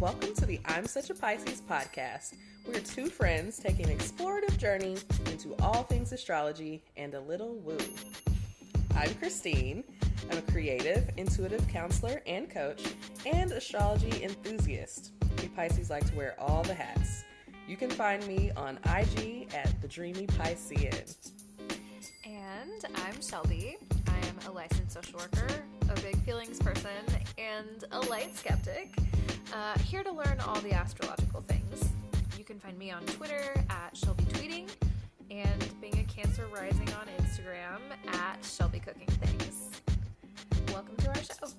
Welcome to the I'm Such a Pisces podcast. We're two friends taking an explorative journey into all things astrology and a little woo. I'm Christine. I'm a creative, intuitive counselor and coach, and astrology enthusiast. We Pisces like to wear all the hats. You can find me on IG at The Dreamy Piscean. And I'm Shelby. I am a licensed social worker, a big feelings person, and a light skeptic. Here to learn all the astrological things. You can find me on Twitter at Shelby Tweeting, and being a Cancer rising on Instagram at Shelby Cooking Things. Welcome to our show.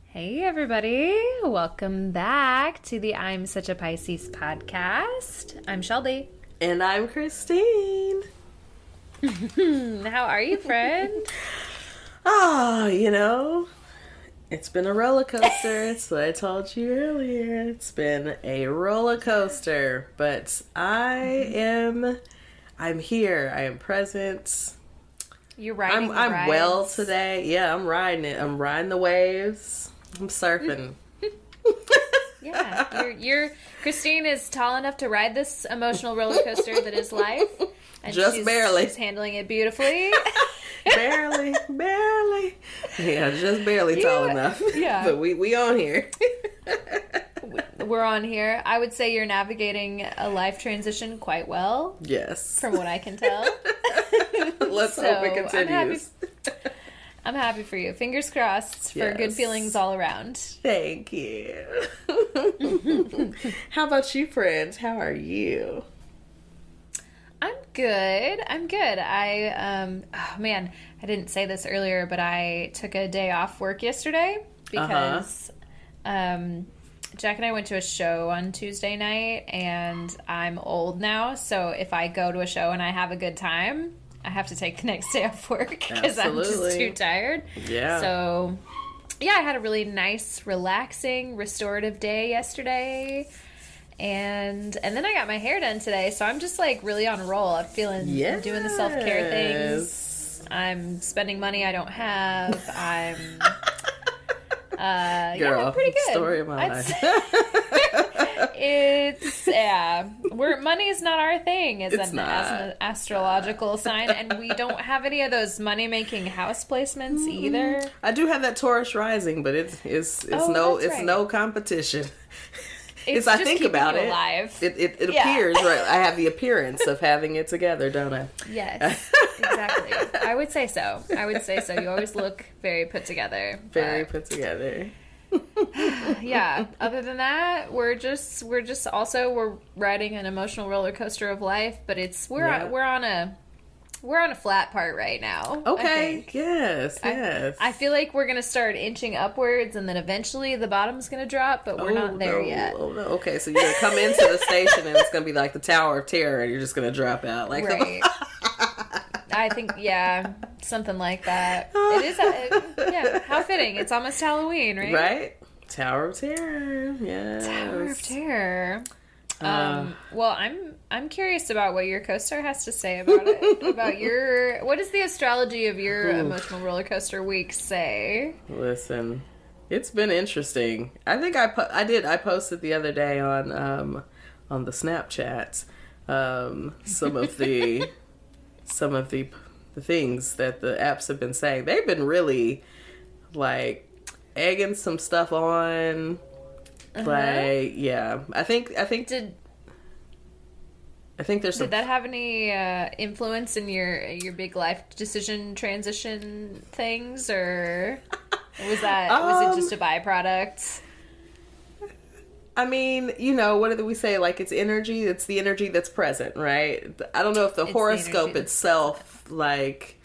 Hey everybody, welcome back to the I'm Such a Pisces podcast. I'm Shelby. And I'm Christine. How are you, friend? It's been a roller coaster. It's what I told you earlier. It's been a roller coaster, but I'm here. I am present. You're riding the I'm rides. well today. Yeah, I'm riding it. I'm riding the waves. I'm surfing. Yeah, you're Christine is tall enough to ride this emotional roller coaster that is life. And Just barely. She's handling it beautifully. barely. Yeah, just barely tall enough. Yeah. But we on here. We're on here. I would say you're navigating a life transition quite well. Yes. From what I can tell. Let's hope it continues. I'm happy for you. Fingers crossed for good feelings all around. Thank you. How about you, friends? How are you? I'm good. I didn't say this earlier, but I took a day off work yesterday because Jack and I went to a show on Tuesday night, and I'm old now, so if I go to a show and I have a good time, I have to take the next day off work because I'm just too tired. Yeah. So, yeah, I had a really nice, relaxing, restorative day yesterday. And then I got my hair done today, so I'm just like really on a roll. I'm feeling I'm doing the self-care things. I'm spending money I don't have. I'm pretty good. Story of my life. Money is not our thing as an astrological sign, and we don't have any of those money-making house placements either. I do have that Taurus rising, but it's no competition. It's I think about it. Alive. It appears right. I have the appearance of having it together, don't I? Yes, exactly. I would say so. You always look very put together. Put together. Yeah. Other than that, we're riding an emotional roller coaster of life, but we're on a flat part right now. Okay. Yes. I feel like we're going to start inching upwards, and then eventually the bottom's going to drop, but we're not there yet. Oh, no. Okay, so you're going to come into the station, and it's going to be like the Tower of Terror, and you're just going to drop out. Like, right. I think, something like that. It is, how fitting. It's almost Halloween, right? Right? Tower of Terror. Yes. Tower of Terror. Well, I'm curious about what your co-star has to say about it. What does the astrology of your emotional roller coaster week say? Listen, it's been interesting. I think I posted the other day on the Snapchat some of the things that the apps have been saying. They've been really like egging some stuff on. Like, yeah, I think there's some. Did that have any influence in your big life decision transition things, or was it just a byproduct? I mean, what did we say? Like, it's energy. It's the energy that's present, right? I don't know if the horoscope itself, like.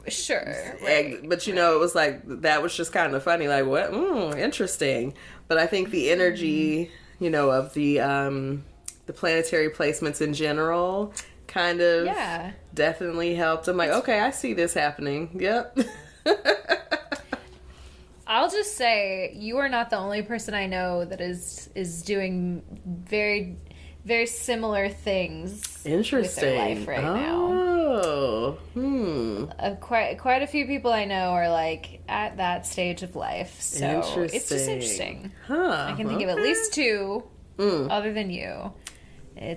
Sure. Right. But it was like, that was just kind of funny. Like, what? Interesting. But I think the energy, of the planetary placements in general kind of definitely helped. I'm like, okay, I see this happening. Yep. I'll just say you are not the only person I know that is doing very very similar things Interesting. with their life right now. Oh, Quite a few people I know are like at that stage of life, so it's just interesting. Huh? I can think of at least two, other than you.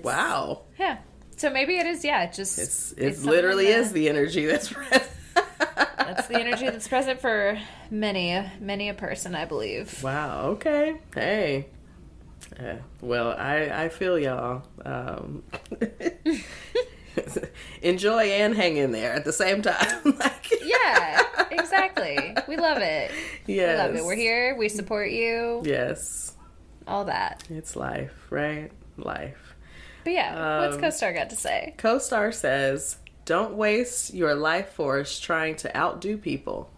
Wow. Yeah. So maybe it is. Yeah. It literally is the energy that's present. That's the energy that's present for many a person, I believe. Wow. Okay. Hey. Well, I feel y'all. Enjoy and hang in there at the same time. Yeah, exactly. We love it. Yes. We love it. We're here. We support you. Yes. All that. It's life, right? Life. But yeah, what's CoStar got to say? CoStar says, don't waste your life force trying to outdo people.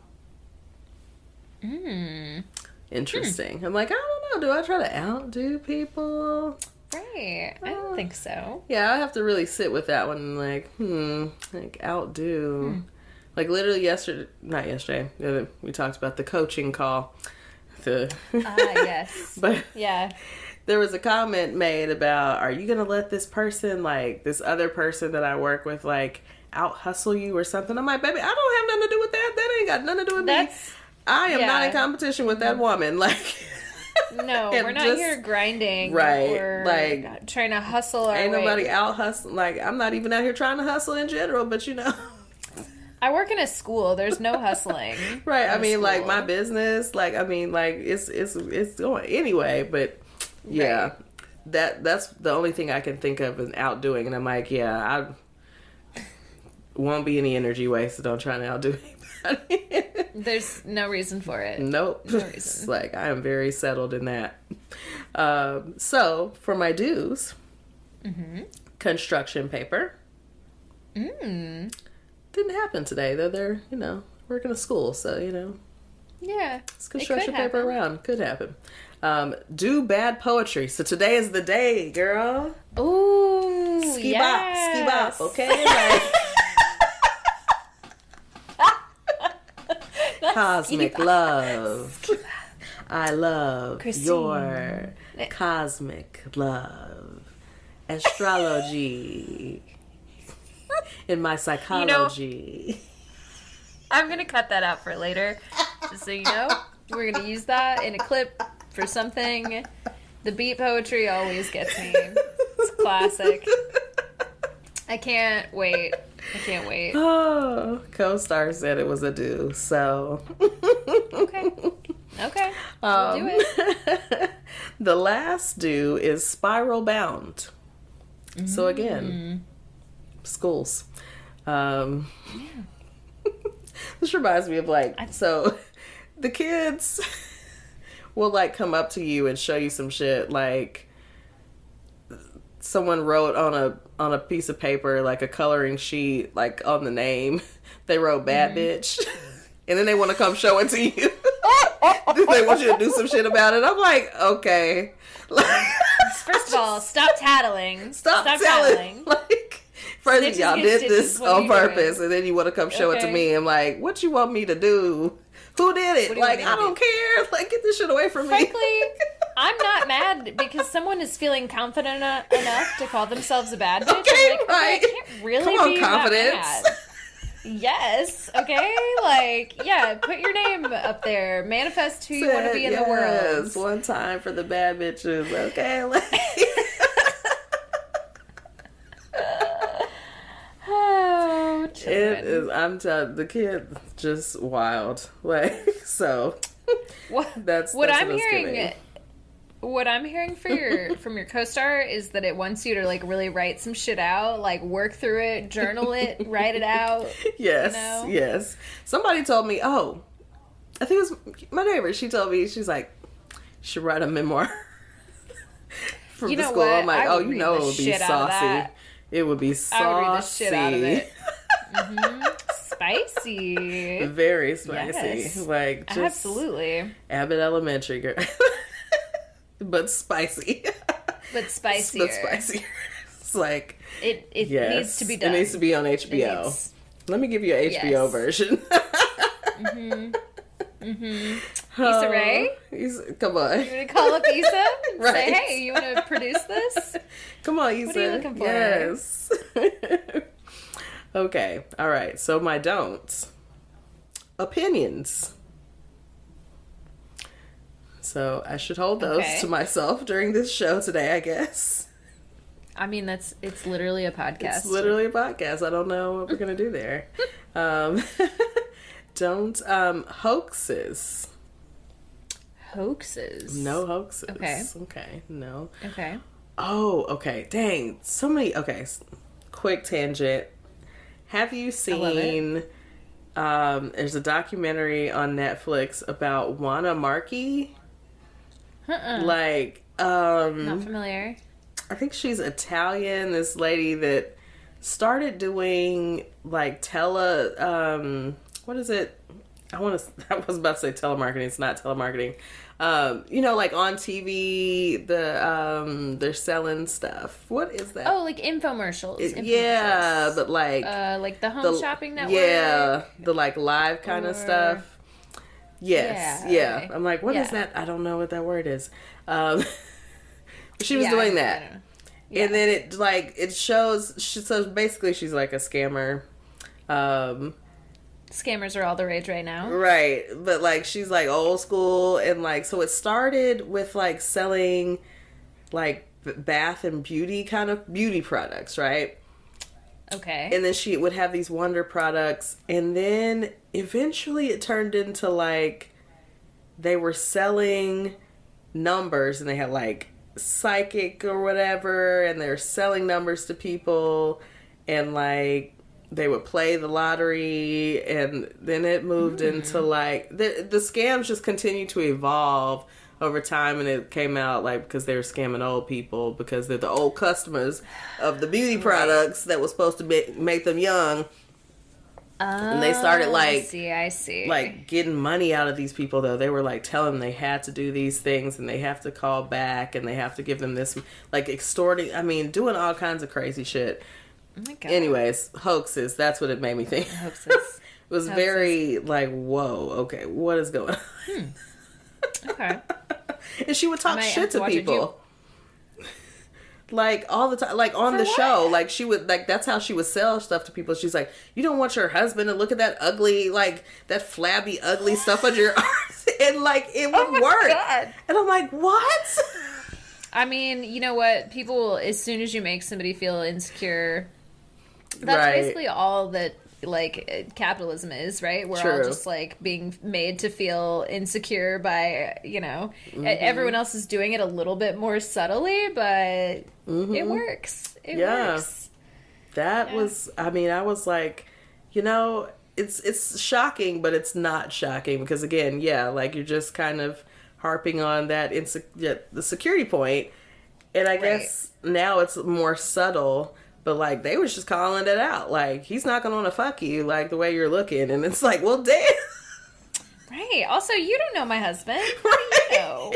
Interesting. I'm like, I don't know. Do I try to outdo people? Right. I don't think so. Yeah, I have to really sit with that one. Like, outdo. Like, literally not yesterday, we talked about the coaching call. Yes. But yeah. There was a comment made about, are you going to let this person, like, this other person that I work with, like, out hustle you or something? I'm like, baby, I don't have nothing to do with that. That ain't got nothing to do with me. I am not in competition with that woman. Like, no, we're not here grinding. Right. Or like trying to hustle our ain't way. Nobody out hustle. Like, I'm not even out here trying to hustle in general, but you know. I work in a school. There's no hustling. Right. I mean, like, my business, like, I mean, like, it's going anyway, but yeah. Right. That's the only thing I can think of is outdoing. And I'm like, yeah, I won't be any energy wasted on trying to outdo anybody. There's no reason for it. Nope. No reason. It's like, I am very settled in that. So, for my dues, construction paper. Didn't happen today, though. They're, working at school, so, Yeah. It's construction paper around. Could happen. Do bad poetry. So today is the day, girl. Ooh, ski bop, okay? Like, cosmic love. I love Christine. Your cosmic love. Astrology. In my psychology. I'm going to cut that out for later. Just so you know. We're going to use that in a clip for something. The beat poetry always gets me. It's classic. I can't wait. Oh, CoStar said it was a do, so. Okay. We'll do it. The last do is Spiral Bound. So again, schools. This reminds me of so the kids will like come up to you and show you some shit, like someone wrote on a piece of paper, like a coloring sheet, like on the name, they wrote bad bitch, and then they want to come show it to you. They want you to do some shit about it. I'm like, okay. First of all, stop tattling. Stop tattling. Like, first y'all did this on purpose, and then you want to come show it to me. I'm like, what you want me to do? Who did it? Like, I don't care. Like, get this shit away from me. Frankly, I'm not mad because someone is feeling confident enough to call themselves a bad bitch. Okay, like, right. I can't really Come on, be confidence. that mad. Yes, okay? Like, yeah, put your name up there. Manifest who you want to be in the world. Yes, one time for the bad bitches. Okay, like... Oh, children. It is, I'm telling the kid just wild. Like, so that's what I'm hearing. What I'm hearing from your CoStar is that it wants you to like really write some shit out, like work through it, journal it, write it out. Yes, yes. Somebody told me, I think it was my neighbor. She told me, she's like, you should write a memoir from the school. What? I'm like, it would be saucy. It would be saucy. I would read the shit out of it. Spicy. Very spicy. Yes. Like, just absolutely. Abbott Elementary, girl. But spicy. But spicier. It's like... It needs to be done. It needs to be on HBO. Let me give you an HBO version. Issa Rae? Come on. You want to call up Issa and Right. say, hey, you want to produce this? Come on, Issa. What are you looking for? Yes. Okay. All right. So my don'ts. Opinions. So I should hold those Okay. to myself during this show today, I guess. I mean, it's literally a podcast. It's literally a podcast. I don't know what we're going to do there. Don't, hoaxes. Hoaxes. No hoaxes. Okay. Okay. No. Okay. Oh, okay. Dang. So many. Okay. Quick tangent. Have you seen, there's a documentary on Netflix about Juana Markey? Like, Not familiar. I think she's Italian. This lady that started doing like what is it? I was about to say telemarketing. It's not telemarketing. You know, like on TV, they're selling stuff. What is that? Oh, like infomercials. Yeah, but like the home shopping network. Yeah, the like live kind of stuff. Yes, yeah. Okay. I'm like, what is that? I don't know what that word is. She was doing that. I don't know. Yeah. And then it shows, so basically she's like a scammer. Scammers are all the rage right now. Right. But like, she's like old school. And like, so it started with like selling like bath and beauty kind of beauty products, right? Okay. And then she would have these wonder products. And then eventually it turned into like, they were selling numbers and they had like psychic or whatever, and they're selling numbers to people, and like they would play the lottery, and then it moved into like the scams just continued to evolve over time, and it came out like because they were scamming old people because they're the old customers of the beauty products that was supposed to make them young. And they started like, I see. like getting money out of these people though. They were like telling them they had to do these things and they have to call back and they have to give them this, like extorting, I mean, doing all kinds of crazy shit. Oh my God. Anyways, hoaxes. That's what it made me think. Hoaxes. It was very like, whoa, okay, what is going on? Okay. And she would talk might have shit to to watch it, people. Like all the time, like on the show, like she would, like that's how she would sell stuff to people. She's like, you don't want your husband to look at that ugly, like that flabby, ugly stuff on your arms, and like it would work. God. And I'm like, what? I mean, you know what? People, as soon as you make somebody feel insecure, that's Right. basically all that, like, capitalism is, right? We're all True. just, like, being made to feel insecure by, you know, everyone else is doing it a little bit more subtly, but it works. It works. That was, I mean, I was like, you know, it's shocking, but it's not shocking because again, yeah, like you're just kind of harping on that the security point, and I guess now it's more subtle, but like they was just calling it out, like he's not gonna want to fuck you like the way you're looking, and it's like, well, damn. Right. Also, you don't know my husband. What do you know?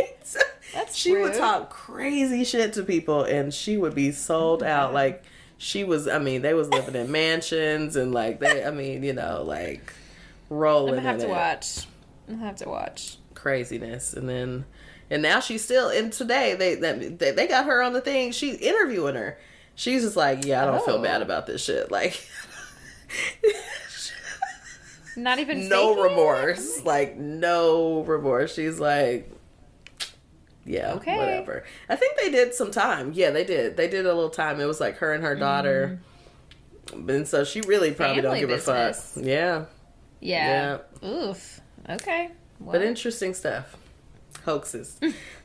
That's She would rude. talk crazy shit to people, and she would be sold out. Like she was, I mean, they was living in mansions, and like they, I mean, you know, like rolling. I'm gonna have in to it. watch. I'll have to watch. Craziness, and now she's still. And today they got her on the thing. She's interviewing her. She's just like, yeah, I don't feel bad about this shit. Like. Not even No faking it? remorse. Like, no remorse. She's like, yeah, Okay. whatever. I think they did some time. Yeah, they did. They did a little time. It was like her and her daughter. And so she really probably Family don't give business. a fuck. Yeah. Yeah. Oof. Okay. Well, But interesting stuff. Hoaxes.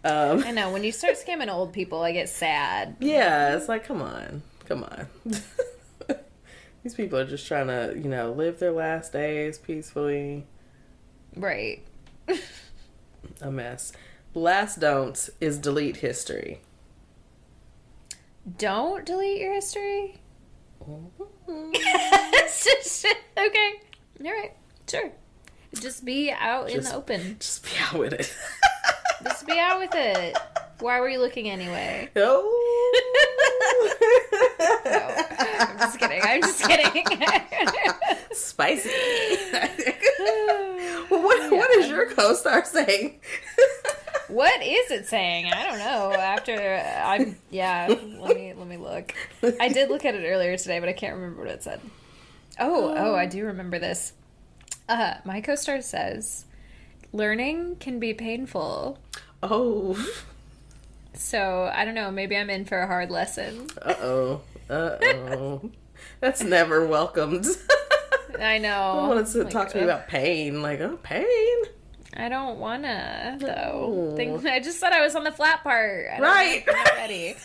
I know when you start scamming old people, I get sad. Yeah, it's like, come on. Come on. These people are just trying to, you know, live their last days peacefully. Right. A mess. Last don't is delete history. Don't delete your history. It's just- okay. All right. Sure. Just be out in the open. Just be out with it. Just be out with it. Why were you looking anyway? Oh. No, I'm just kidding. I'm just kidding. Spicy. Well, what is your co-star saying? What is it saying? I don't know. Let me look. I did look at it earlier today, but I can't remember what it said. Oh, I do remember this. My co-star says, learning can be painful. Oh. So, I don't know, maybe I'm in for a hard lesson. Uh-oh. That's never welcomed. I know. I wanted to talk to me about pain. Like, oh, pain? I don't wanna, though. I just said I was on the flat part. Right. I'm not ready.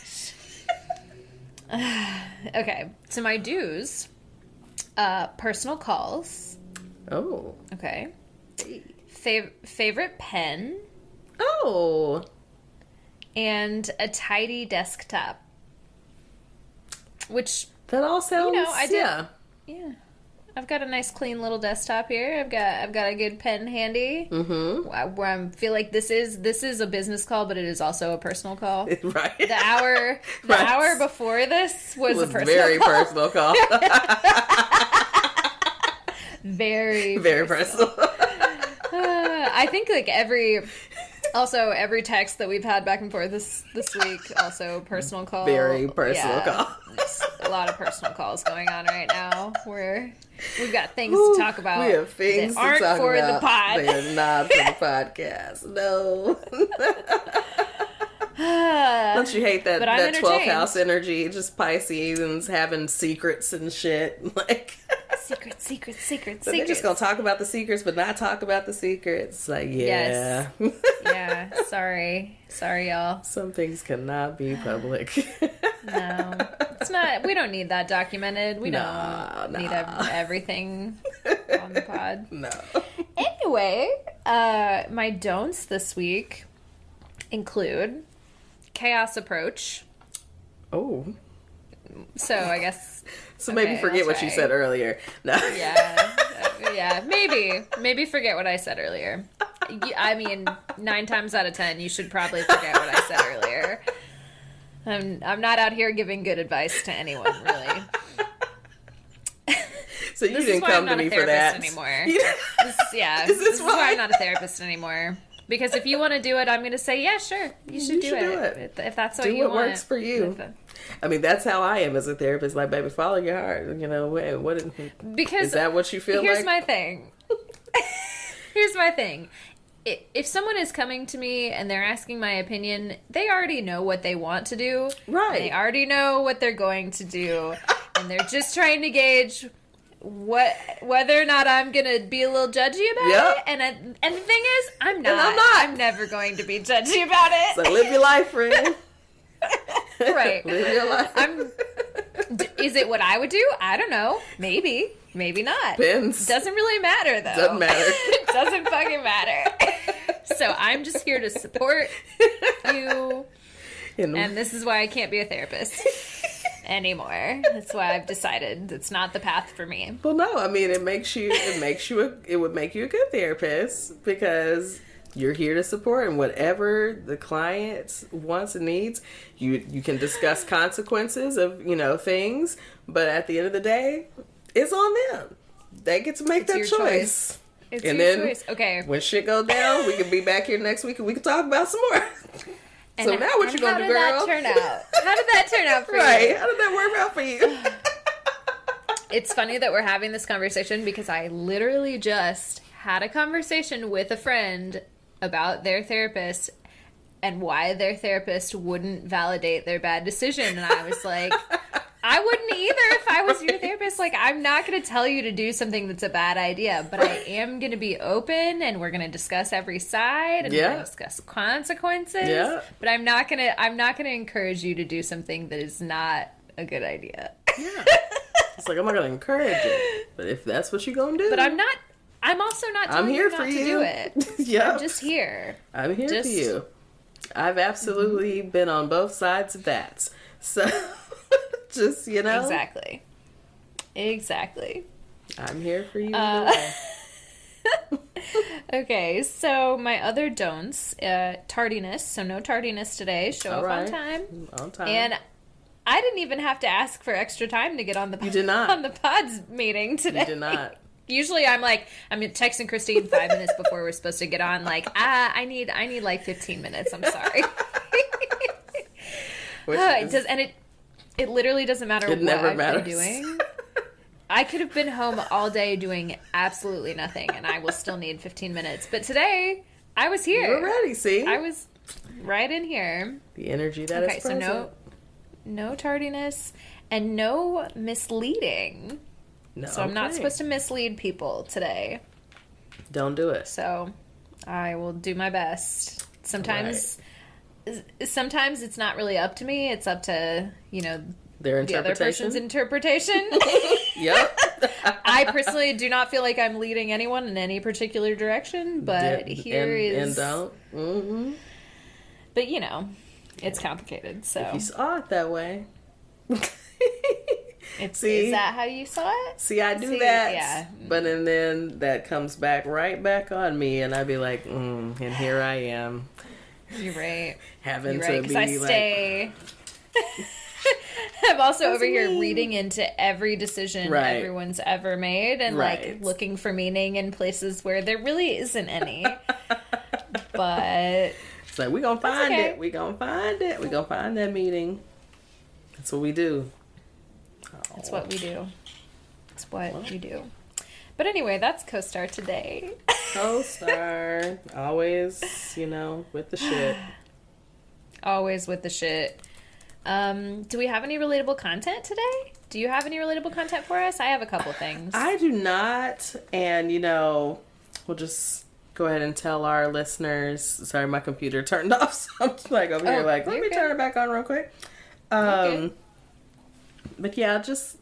Okay, so my dues. Personal calls. Oh. Okay. Favorite pen. Oh. And a tidy desktop. Which... That all sounds... I did. Yeah. I've got a nice clean little desktop here. I've got a good pen handy. Mm-hmm. Where I feel like this is a business call, but it is also a personal call. Right. The hour before this was a personal very call. Personal call. Very personal. I think like every text that we've had back and forth this week, also personal call. Very personal call. There's a lot of personal calls going on right now. We've got things to talk about. We have things that aren't to talk for about. the pod. They are not for the podcast. No. Don't you hate that 12th house energy? Just Pisces and having secrets and shit. Like secrets. They're just gonna talk about the secrets, but not talk about the secrets. Like, yeah. Yes. Yeah. Sorry, y'all. Some things cannot be public. No, it's not. We don't need that documented. We don't need everything on the pod. No. Anyway, my don'ts this week include chaos approach. Oh. So I guess. So maybe forget what you said earlier. No. Yeah. Maybe forget what I said earlier. I mean, 9 times out of 10, you should probably forget what I said earlier. I'm not out here giving good advice to anyone, really. So you didn't come to me for that anymore. This is why I'm not a therapist anymore. Because if you want to do it, I'm going to say, yeah, sure, you should do it. If that's what you want. Do what works for you. I mean, that's how I am as a therapist. Like, baby, follow your heart. You know, because is that what you feel here's like? My thing. Here's my thing. If someone is coming to me and they're asking my opinion, they already know what they want to do. Right. They already know what they're going to do. And they're just trying to gauge whether or not I'm going to be a little judgy about it. And the thing is, I'm not. I'm never going to be judgy about it. So live your life, friend. Right. Live your life. Is it what I would do? I don't know. Maybe not. Depends. Doesn't really matter, though. Doesn't matter. It doesn't fucking matter. So I'm just here to support you. And this is why I can't be a therapist anymore. That's why I've decided it's not the path for me. Well, no, I mean, it would make you a good therapist because you're here to support, and whatever the client wants and needs, you can discuss consequences of, things, but at the end of the day, it's on them. They get to make that choice. It's your choice. Okay. When shit goes down, we can be back here next week and we can talk about some more. So now what you gonna do, girl? How did that turn out? How did that turn out for you? Right. How did that work out for you? It's funny that we're having this conversation because I literally just had a conversation with a friend about their therapist and why their therapist wouldn't validate their bad decision. And I was like, I wouldn't either if I was your therapist. Like, I'm not going to tell you to do something that's a bad idea, but I am going to be open and we're going to discuss every side and we're going to discuss consequences. Yeah. But I'm not going to encourage you to do something that is not a good idea. Yeah. It's like, I'm not going to encourage it, but if that's what you're going to do. But I'm also not telling you not to do it. Yeah. I'm just here. I'm here for you. I've absolutely been on both sides of that. So, just, Exactly. I'm here for you. Okay, so my other don'ts, tardiness. So no tardiness today. Show up on time. On time. And I didn't even have to ask for extra time to get on the You did not. on the pods meeting today. You did not. Usually I'm texting Christine 5 minutes before we're supposed to get on, like, I need like 15 minutes. I'm sorry. It literally doesn't matter what I've been doing. I could have been home all day doing absolutely nothing, and I will still need 15 minutes. But today, I was here. You're ready, see? I was right in here. The energy that is present. Okay, so no tardiness and no misleading. No, so I'm not supposed to mislead people today. Don't do it. So I will do my best. Sometimes it's not really up to me. It's up to, their interpretation. The other person's interpretation. Yep. I personally do not feel like I'm leading anyone in any particular direction, but and don't. Mm-hmm. But it's complicated. So if you saw it that way, is that how you saw it? See, I do that. Yeah. But then that comes right back on me, and I'd be like, and here I am. You're right. Having to be I stay. I'm also over here reading into every decision everyone's ever made and like looking for meaning in places where there really isn't any. But it's like, we're going to find it. We're going to find it. We're going to find that meaning. That's what we do. That's what we do. That's what we do. But anyway, that's Co-Star today. Co-Star. Always, with the shit. Always with the shit. Do we have any relatable content today? Do you have any relatable content for us? I have a couple things. I do not. And, we'll just go ahead and tell our listeners. Sorry, my computer turned off. So I'm just like over here let me turn it back on real quick. But yeah, just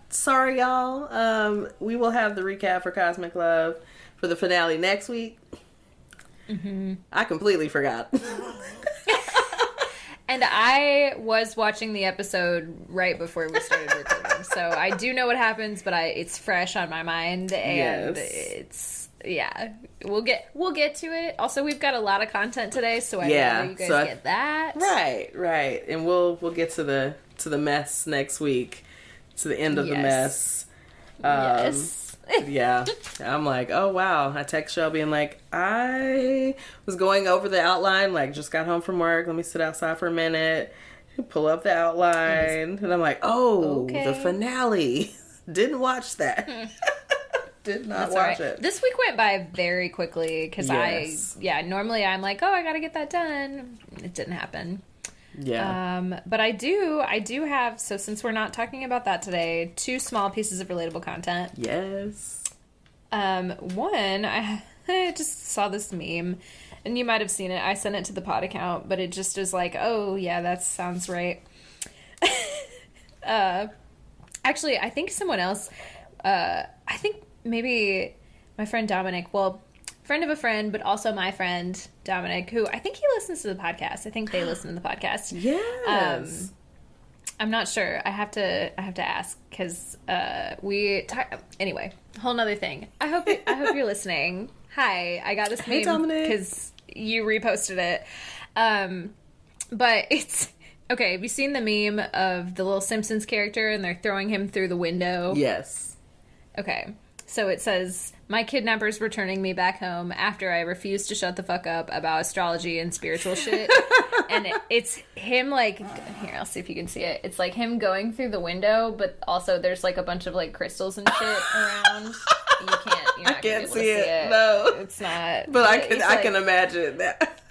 sorry, y'all. We will have the recap for Cosmic Love for the finale next week. Mm-hmm. I completely forgot. And I was watching the episode right before we started recording, so I do know what happens, but it's fresh on my mind, and we'll get to it. Also, we've got a lot of content today, so I'd rather you guys get that. Right, and we'll get to the mess next week, to the end of the mess. Yes. Yeah, I'm like, oh wow. I text Shelby and like, I was going over the outline, like just got home from work, let me sit outside for a minute, pull up the outline, and I'm like, the finale. Didn't watch that. Did not watch it. This week went by very quickly because normally I'm like, I gotta get that done. It didn't happen. Yeah. But I do have, so since we're not talking about that today, 2 small pieces of relatable content. Yes. One, I just saw this meme, and you might have seen it. I sent it to the pod account, but it just is like, oh yeah, that sounds right. Actually, I think someone else, I think maybe my friend Dominic, friend of a friend, but also my friend Dominic, who I think he listens to the podcast. I think they listen to the podcast. Yes. I'm not sure. I have to ask because anyway, whole nother thing. I hope you're listening. Hi, I got this meme because you reposted it. But it's okay. Have you seen the meme of the little Simpsons character and they're throwing him through the window? Yes. Okay. So it says, my kidnapper's returning me back home after I refuse to shut the fuck up about astrology and spiritual shit. And it's him, like, here, I'll see if you can see it. It's like him going through the window, but also there's like a bunch of like crystals and shit around. You're not gonna be able to see it. No. It's not. But I can imagine that.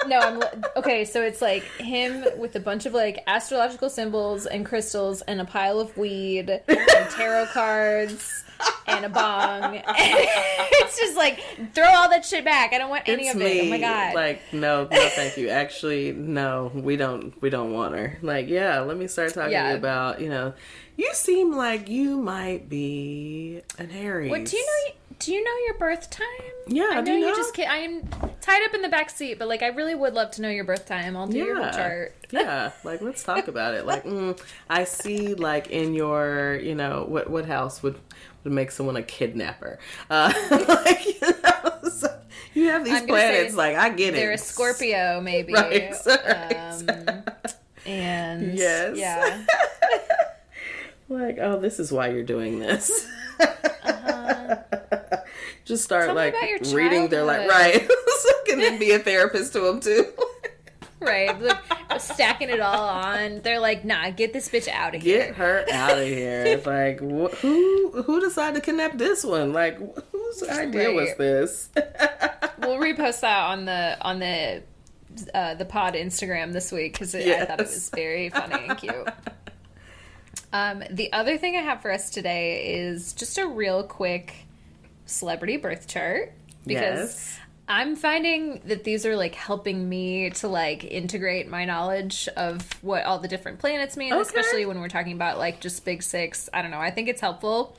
No, okay, so it's like him with a bunch of like astrological symbols and crystals and a pile of weed and tarot cards and a bong. It's just like, throw all that shit back. I don't want any of it. Oh my god. Like, no, thank you. Actually, no, we don't want her. Like, yeah, let me start talking to you about, you seem like you might be an Aries. What do you know your birth time? Yeah, I know you just can't. I'm tied up in the back seat, but like I really would love to know your birth time. I'll do your chart. Yeah, like let's talk about it. Like, I see like in your, what house would make someone a kidnapper? So you have these planets. Like I get it. They're a Scorpio, maybe. Right. And yes. Yeah. Like, oh, this is why you're doing this. Just start Tell me like about your reading their like childhood. right, so can then be a therapist to them too. Right, like, stacking it all on. They're like, nah, get this bitch out of here. Get her out of here. It's like, who decided to kidnap this one? Like, whose idea was this? We'll repost that on the pod Instagram this week because I thought it was very funny and cute. The other thing I have for us today is just a real quick celebrity birth chart because I'm finding that these are like helping me to like integrate my knowledge of what all the different planets mean, especially when we're talking about like just big six. I don't know. I think it's helpful.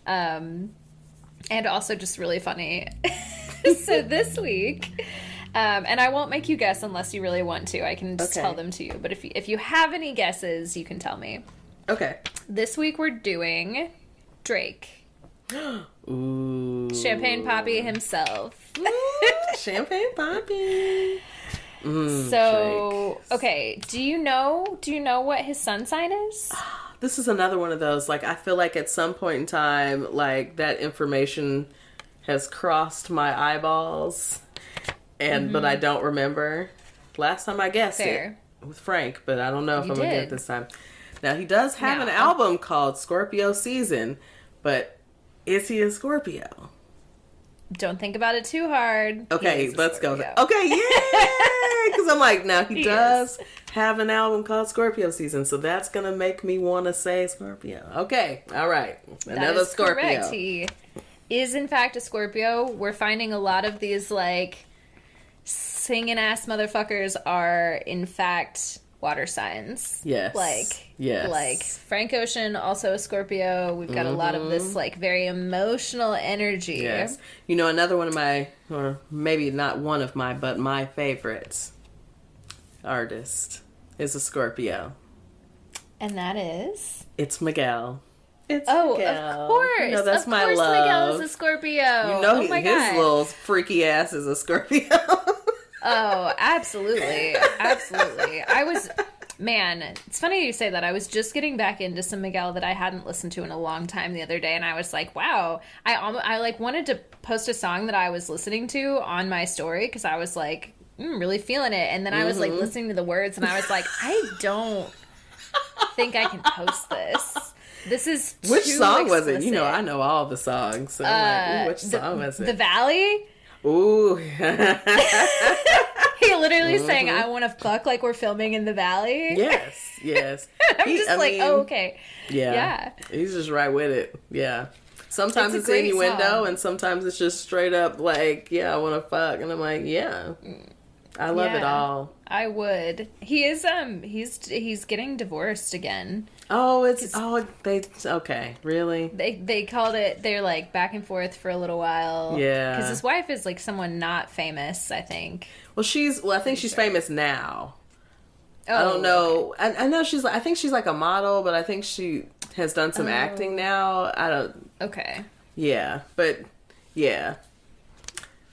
And also just really funny. So this week, and I won't make you guess unless you really want to. I can just tell them to you. But if you have any guesses, you can tell me. Okay. This week we're doing Drake. Ooh. Champagne Poppy himself. Champagne Poppy. So, Drake. okay, do you know what his sun sign is? This is another one of those, like, I feel like at some point in time, like, that information has crossed my eyeballs, but I don't remember. Last time I guessed it with Frank, but I don't know if I'm going to get it this time. Now, he does have an album called Scorpio Season, but is he a Scorpio? Don't think about it too hard. Okay, let's go. Okay, yeah! Because I'm like, now he does have an album called Scorpio Season, so that's going to make me want to say Scorpio. Okay, all right. Another Scorpio. Correct. He is, in fact, a Scorpio. We're finding a lot of these, like, singing ass motherfuckers are, in fact, water signs. Yes. Like Frank Ocean, also a Scorpio. We've got a lot of this like very emotional energy. Yes. You know, another one of my, or maybe not one of my, but my favorites artist is a Scorpio. And that is? It's Miguel. It's Miguel. Of course. You know, that's my love. Miguel is a Scorpio. You know, his God. Little freaky ass is a Scorpio. Oh, absolutely. Absolutely. It's funny you say that. I was just getting back into some Miguel that I hadn't listened to in a long time the other day, and I was like, wow. I like wanted to post a song that I was listening to on my story because I was like, really feeling it. And then I was like listening to the words, and I was like, I don't think I can post this. This is too Which song explicit. was it? You know, I know all the songs. So I'm like, which song was it? The Valley? Ooh. He literally saying, I want to fuck like we're filming in the Valley. Yes. I'm just like, oh, okay. Yeah. He's just right with it. Yeah. Sometimes it's innuendo song. and sometimes it's just straight up like, yeah, I want to fuck. And I'm like, yeah. I love it all. I would. He is, he's getting divorced again. Okay, really? They called it, they're like back and forth for a little while. Yeah. Because his wife is like someone not famous, I think. Well, I think she's famous now. Oh, I don't know. Okay. I know I think she's like a model, but I think she has done some acting now. I don't. Okay. Yeah, but yeah.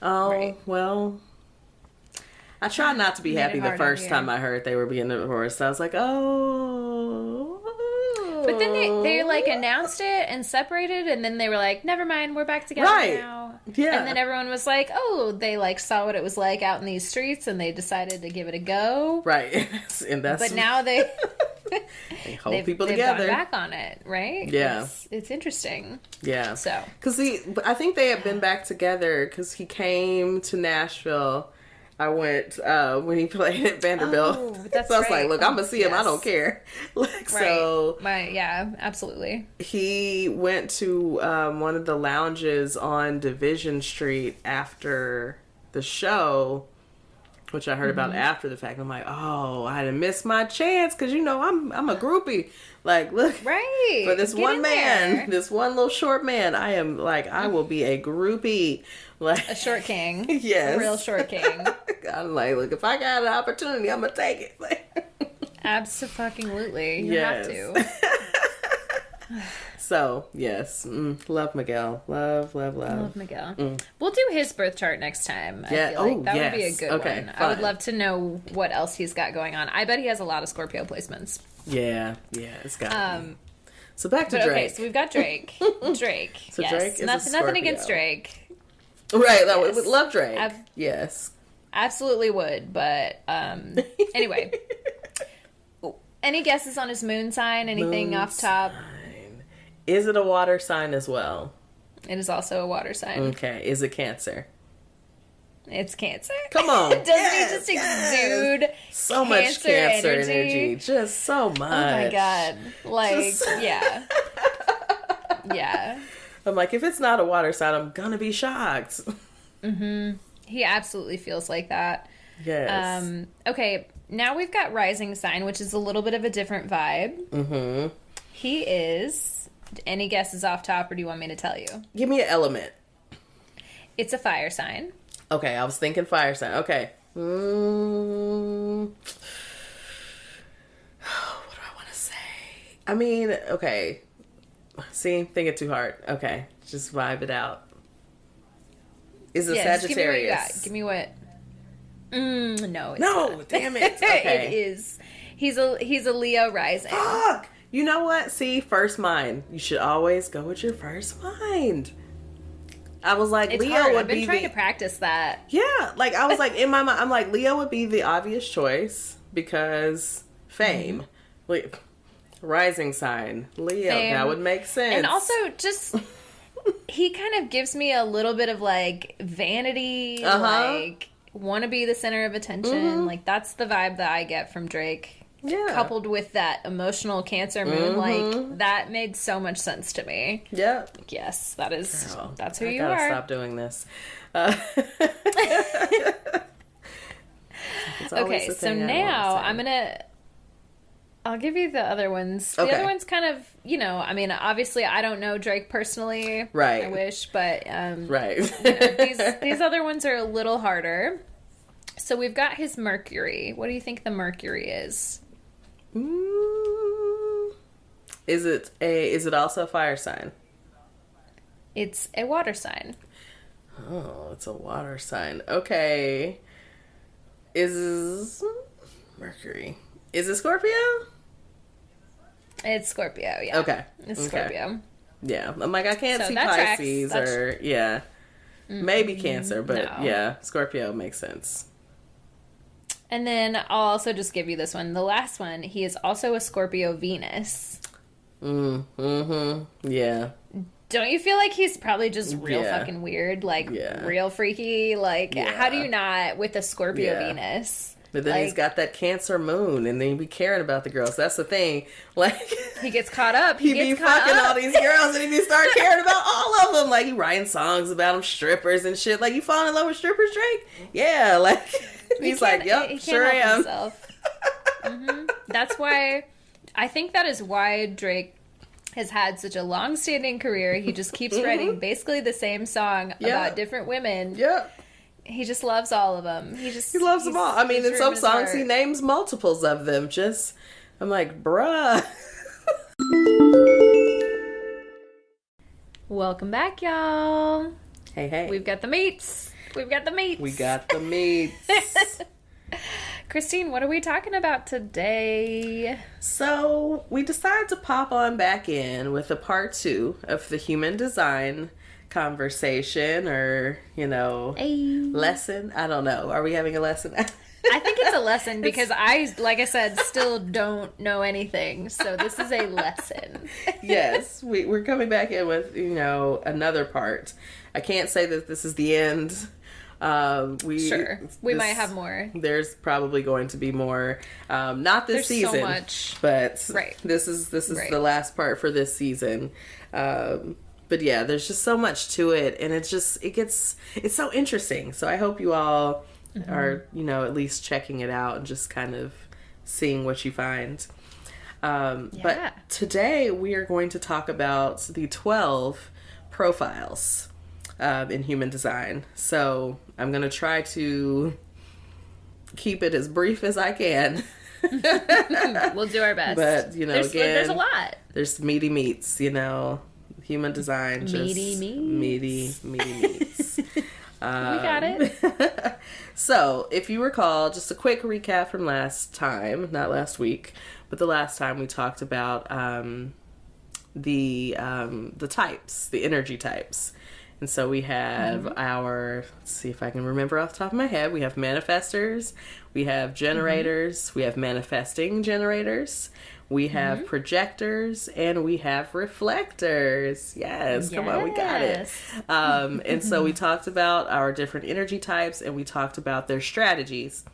Oh, well. I tried not to be happy the first time I heard they were being divorced. I was like, oh. But then they like announced it and separated, and then they were like, never mind, we're back together now. Yeah. And then everyone was like, oh, they like saw what it was like out in these streets, and they decided to give it a go. Right. And that's. But now they hold people they've together. gone back on it, right? Yeah. It's interesting. Yeah. So. Because I think they have been back together because he came to Nashville. I went when he played at Vanderbilt. Oh, that's so I was like, look, I'm going to see him. I don't care. So. Yeah, absolutely. He went to one of the lounges on Division Street after the show, which I heard about after the fact. I'm like, oh, I done missed my chance because, you know, I'm a groupie. Like, look, for this one man, this one little short man, I am like, I will be a groupie. Like a short king. Yes. A real short king. I'm like, look, if I got an opportunity, I'm going to take it. Absolutely. You have to. So, yes. Love Miguel. Love. Love Miguel. We'll do his birth chart next time. Yeah. I feel like that would be a good one. Fine. I would love to know what else he's got going on. I bet he has a lot of Scorpio placements. Yeah, it's got to be. So back to Drake. Okay, so we've got Drake. So Drake is nothing against Drake. Right. Yes. Yes. Love Drake. Yes. Absolutely would. But anyway. Any guesses on his moon sign? Anything off top? Is it a water sign as well? It is also a water sign. Okay. Is it Cancer? It's Cancer. Come on. Doesn't he just exude so much Cancer energy? Just so much. Oh my God. Like, yeah. Yeah. I'm like, if it's not a water sign, I'm gonna be shocked. Mm-hmm. He absolutely feels like that. Yes. Okay, now we've got rising sign, which is a little bit of a different vibe. Mm-hmm. He is... Any guesses off top, or do you want me to tell you? Give me an element. It's a fire sign. Okay, I was thinking fire sign. Okay. What do I want to say? I mean, okay. See, thinking too hard. Okay, just vibe it out. Is it Sagittarius? Give me what. No. No, damn it. Okay. It is. He's a Leo rising. Fuck. You know what? See, first mind. You should always go with your first mind. I was like, it's Leo hard. would I've been be trying to practice that. Yeah, like I was like in my mind, I'm like Leo would be the obvious choice because fame, like rising sign, Leo. Fame. That would make sense. And also just he kind of gives me a little bit of like vanity, like want to be the center of attention. Like that's the vibe that I get from Drake. Yeah. Coupled with that emotional Cancer moon, like that made so much sense to me. Yeah. Like, yes, that's who I you gotta are. stop doing this. Okay, so now I'll give you the other ones. The other ones kind of, I mean, obviously I don't know Drake personally. Right. I wish, but right. these other ones are a little harder. So we've got his Mercury. What do you think the Mercury is? Is it also a fire sign? It's a water sign. Oh, it's a water sign. Okay. Is Mercury? Is it Scorpio? It's Scorpio, yeah. Okay. It's Scorpio. Yeah. I'm like, I can't see that Pisces or, yeah. Maybe Cancer, but yeah, Scorpio makes sense. And then I'll also just give you this one. The last one, he is also a Scorpio Venus. Yeah. Don't you feel like he's probably just real fucking weird? Like, real freaky? Like, how do you not with a Scorpio Venus? But then he's got that Cancer moon, and then he be caring about the girls. That's the thing. Like, he gets caught up. He be fucking all these girls, and he be start caring about all of them. Like, he writing songs about them, strippers and shit. Like, you fall in love with strippers, Drake? Yeah, like... He's like, yep, sure am. That's why, I think that is why Drake has had such a long-standing career. He just keeps writing basically the same song about different women. Yep. He just loves all of them. He loves them all. I mean, in some songs he names multiples of them. I'm like, bruh. Welcome back, y'all. Hey. We've got the meats. We got the meats. Christine, what are we talking about today? So, we decided to pop on back in with a part 2 of the human design conversation or, lesson. I don't know. Are we having a lesson? I think it's a lesson because I, like I said, still don't know anything. So this is a lesson. Yes, we're coming back in with, another part. I can't say that this is the end. We might have more. There's probably going to be more. Not this season, so much, but this is the last part for this season. But yeah, there's just so much to it, and it's so interesting. So I hope you all are, at least checking it out and just kind of seeing what you find. But today we are going to talk about the 12 profiles in human design. So I'm going to try to keep it as brief as I can. We'll do our best. But, there's a lot. There's meaty meats, human design. Meaty meats. We got it. So, if you recall, just a quick recap from last time, not last week, but the last time we talked about the types, the energy types. And so we have our, let's see if I can remember off the top of my head, we have manifestors, we have generators, we have manifesting generators, we have projectors, and we have reflectors. Yes, come on, we got it. And so we talked about our different energy types, and we talked about their strategies.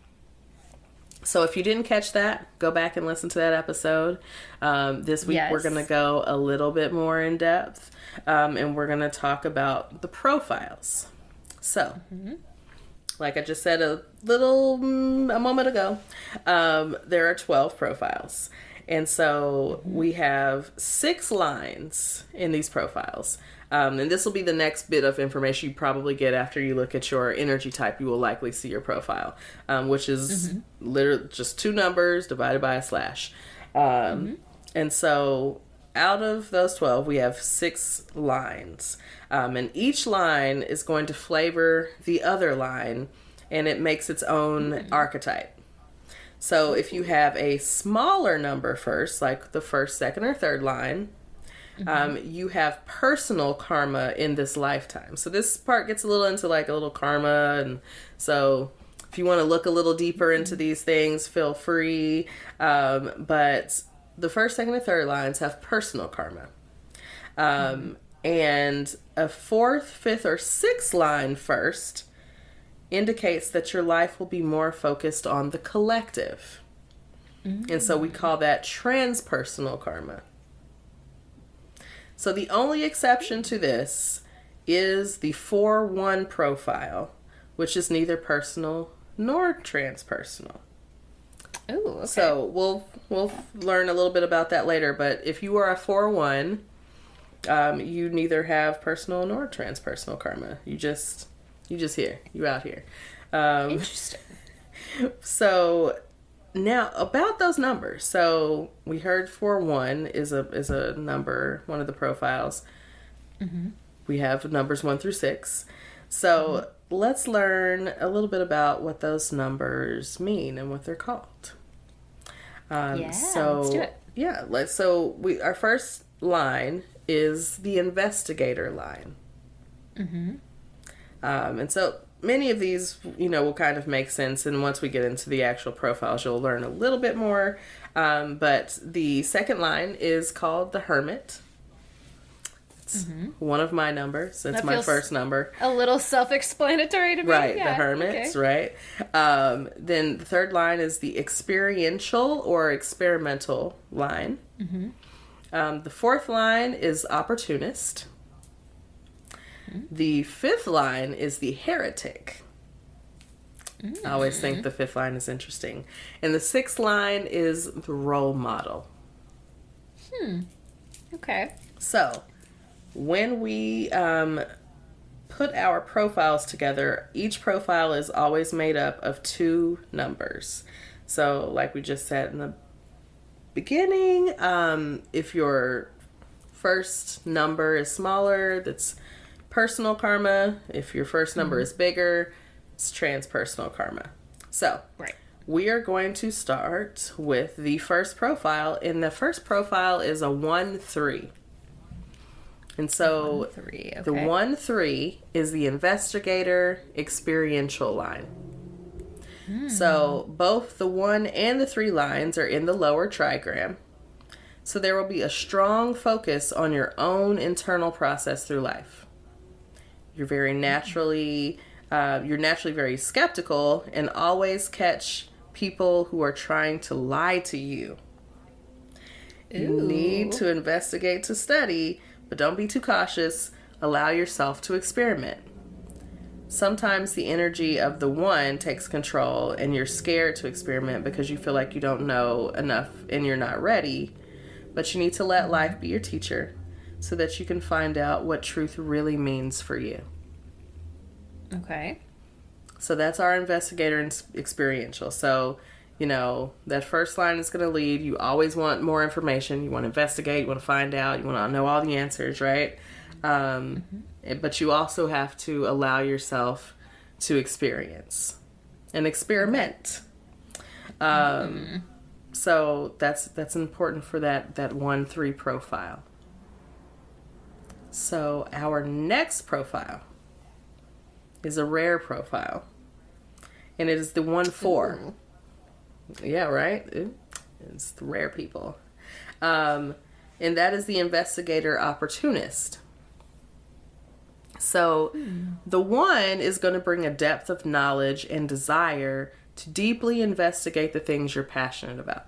So if you didn't catch that, go back and listen to that episode. This week we're going to go a little bit more in depth, and we're going to talk about the profiles. So, like I just said a moment ago, there are 12 profiles. And so we have 6 lines in these profiles. And this will be the next bit of information you probably get after you look at your energy type. You will likely see your profile, which is literally just 2 numbers divided by a slash. And so out of those 12, we have 6 lines. And each line is going to flavor the other line, and it makes its own archetype. So if you have a smaller number first, like the first, second, or third line, you have personal karma in this lifetime. So this part gets a little into like a little karma. And so if you want to look a little deeper into these things, feel free. But the first, second, and third lines have personal karma. And a fourth, fifth, or sixth line first indicates that your life will be more focused on the collective. And so we call that transpersonal karma. So the only exception to this is the 4-1 profile, which is neither personal nor transpersonal. Ooh, okay. So we'll learn a little bit about that later, but if you are a 4-1, you neither have personal nor transpersonal karma. You just here. You out here. Interesting. So now about those numbers. So we heard 4-1 is a number, one of the profiles. We have numbers 1 through 6. So let's learn a little bit about what those numbers mean and what they're called. Let's do it. Yeah, our first line is the investigator line. And so many of these, will kind of make sense. And once we get into the actual profiles, you'll learn a little bit more. But the second line is called the Hermit. It's one of my numbers. It's my first number. A little self-explanatory to me. Right, the Hermits, okay. Right? Then the third line is the experiential or experimental line. The fourth line is opportunist. The fifth line is the heretic. I always think the fifth line is interesting. And the sixth line is the role model. Okay. So, when we put our profiles together, each profile is always made up of 2 numbers. So, like we just said in the beginning, if your first number is smaller, that's personal karma. If your first number is bigger, it's transpersonal karma. So, we are going to start with the first profile, and the first profile is a 1-3. And so 1-3, okay. The 1-3 is the investigator experiential line. So both the 1 and the 3 lines are in the lower trigram. So there will be a strong focus on your own internal process through life. You're very naturally very skeptical and always catch people who are trying to lie to you. You need to investigate to study, but don't be too cautious. Allow yourself to experiment. Sometimes the energy of the 1 takes control and you're scared to experiment because you feel like you don't know enough and you're not ready. But you need to let life be your teacher so that you can find out what truth really means for you. Okay. So that's our investigator and experiential. So, that first line is going to lead. You always want more information. You want to investigate. You want to find out. You want to know all the answers, right? But you also have to allow yourself to experience and experiment. So that's important for that 1-3 profile. So our next profile is a rare profile. And it is the 1-4. Ooh. Yeah, right? It's the rare people. And that is the investigator opportunist. So the 1 is going to bring a depth of knowledge and desire to deeply investigate the things you're passionate about.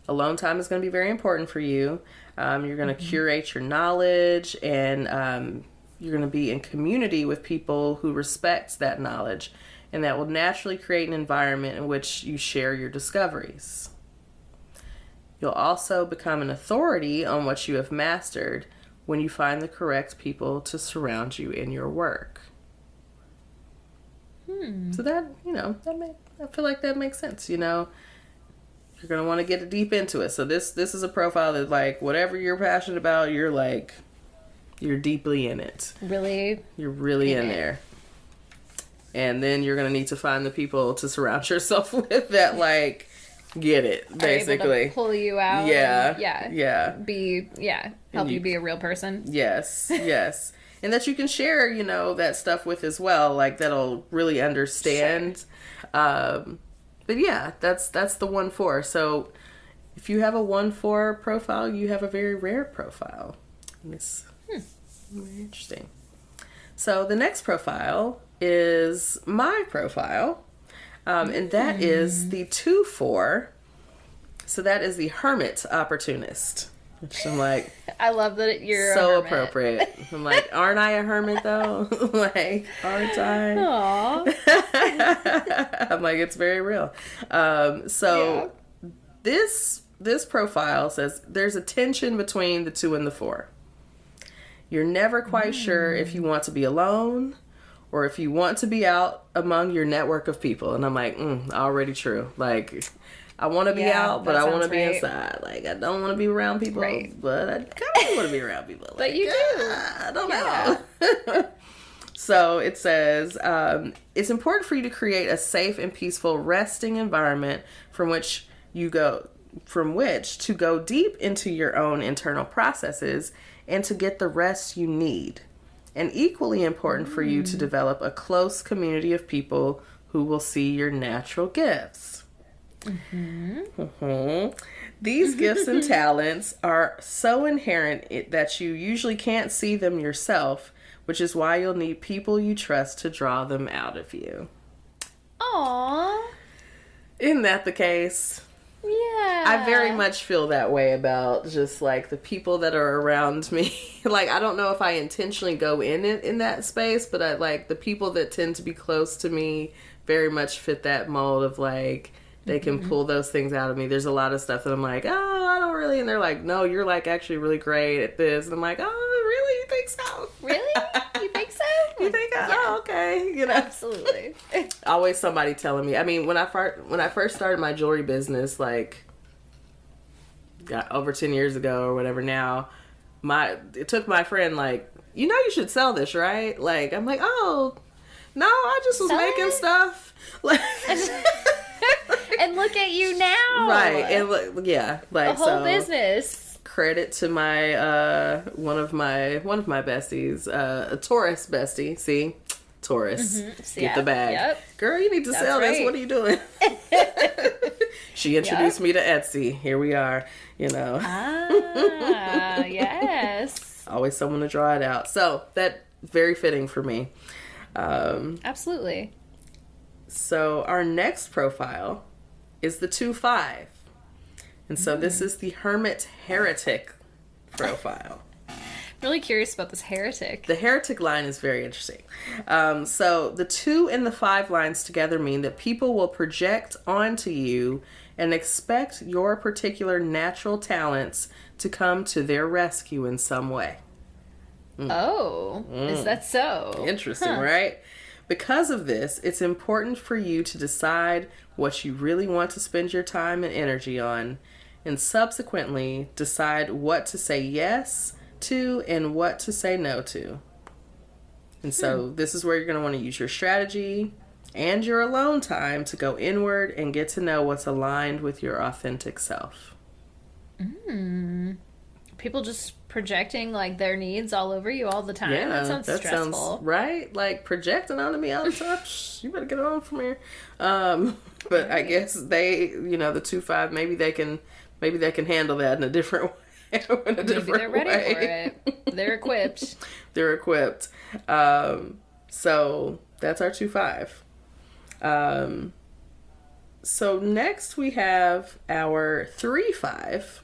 Alone time is going to be very important for you. You're going to curate your knowledge, and you're going to be in community with people who respect that knowledge, and that will naturally create an environment in which you share your discoveries. You'll also become an authority on what you have mastered when you find the correct people to surround you in your work. So that, I feel like that makes sense, You're going to want to get deep into it. So this is a profile that, like, whatever you're passionate about, you're deeply in it. You're really in there. And then you're going to need to find the people to surround yourself with that, like, get it, basically. Are able to pull you out. Yeah. Help you be a real person. Yes. And that you can share, that stuff with as well, like, that'll really understand. Sure. But yeah, that's the 1-4. So if you have a 1-4 profile, you have a very rare profile. And it's very interesting. So the next profile is my profile. And that is the 2-4. So that is the hermit opportunist. Which I'm like, I love that you're so appropriate. I'm like, aren't I a hermit though? Like, aren't I? Aww. I'm like, it's very real. This profile says there's a tension between the 2 and the 4. You're never quite sure if you want to be alone or if you want to be out among your network of people. And I'm like, already true. Like, I want to be out, but I want to be inside. Like, I don't want to be around people, but I kind of want to be around people. Like, but you do. I don't know. So it says, it's important for you to create a safe and peaceful resting environment from which to go deep into your own internal processes and to get the rest you need. And equally important for you to develop a close community of people who will see your natural gifts. These gifts and talents are so inherent that you usually can't see them yourself, which is why you'll need people you trust to draw them out of you. Aww. Isn't that the case? Yeah. I very much feel that way about just, like, the people that are around me. Like, I don't know if I intentionally go in that space, but I, like, the people that tend to be close to me very much fit that mold of, like, they can pull those things out of me. There's a lot of stuff that I'm like, oh, I don't really, and they're like, no, you're, like, actually really great at this. And I'm like, oh, really? You think so? Really? You think so? You think? Oh, okay. Absolutely. Always somebody telling me. I mean, when I first started my jewelry business, like, over 10 years ago or whatever now, it took my friend, like, you should sell this, right? Like, I'm like, oh, no, I just was making stuff. Like... And look at you now. Right. And like the whole business. Credit to my one of my besties, a Taurus bestie. See? Taurus. Get the bag. Yep. Girl, you need to sell this. What are you doing? She introduced me to Etsy. Here we are, Yes. Always someone to draw it out. So, that's very fitting for me. Absolutely. So, our next profile is the 2-5. And so this is the Hermit Heretic profile. I'm really curious about this heretic. The heretic line is very interesting. So the 2 and the 5 lines together mean that people will project onto you and expect your particular natural talents to come to their rescue in some way. Oh, is that so? Interesting, right? Because of this, it's important for you to decide what you really want to spend your time and energy on, and subsequently decide what to say yes to and what to say no to. And so this is where you're going to want to use your strategy and your alone time to go inward and get to know what's aligned with your authentic self. people just projecting like their needs all over you all the time. Yeah, that sounds stressful. Sounds right. Like projecting onto me all the time. You better get on from here. But I guess they, you know, the 2-5, maybe they can handle that in a different way. Maybe they're ready for it. They're equipped. They're equipped. So that's our 2-5. So next we have our 3-5.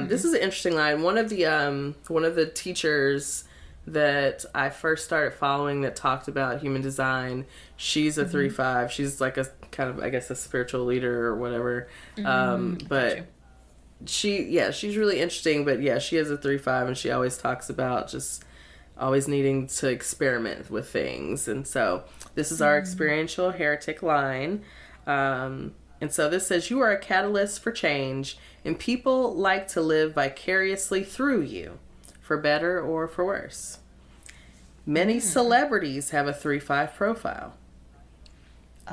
This is an interesting line. One of the teachers that I first started following that talked about human design, she's a 3-5. She's like a kind of, I guess, a spiritual leader or whatever. But she's really interesting. But yeah, she is a 3-5, and she always talks about just always needing to experiment with things. And so this is our experiential heretic line. And so this says, you are a catalyst for change, and people like to live vicariously through you, for better or for worse. Many celebrities have a 3-5 profile.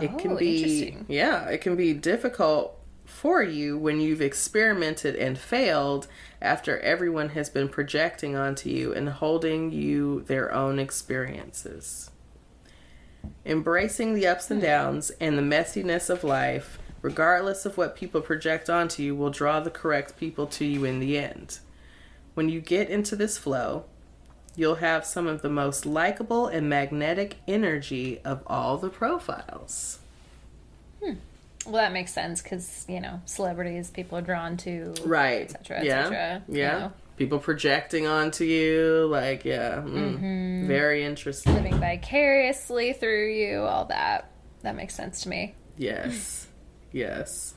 It can be, it can be difficult for you when you've experimented and failed after everyone has been projecting onto you and holding you their own experiences. Embracing the ups and downs and the messiness of life, regardless of what people project onto you, will draw the correct people to you in the end. When you get into this flow, you'll have some of the most likable and magnetic energy of all the profiles. Well, that makes sense because, you know, celebrities, people are drawn to, right, etc., etc. Yeah. You know? People projecting onto you, like, very interesting. Living vicariously through you, all that. That makes sense to me. Yes. Yes.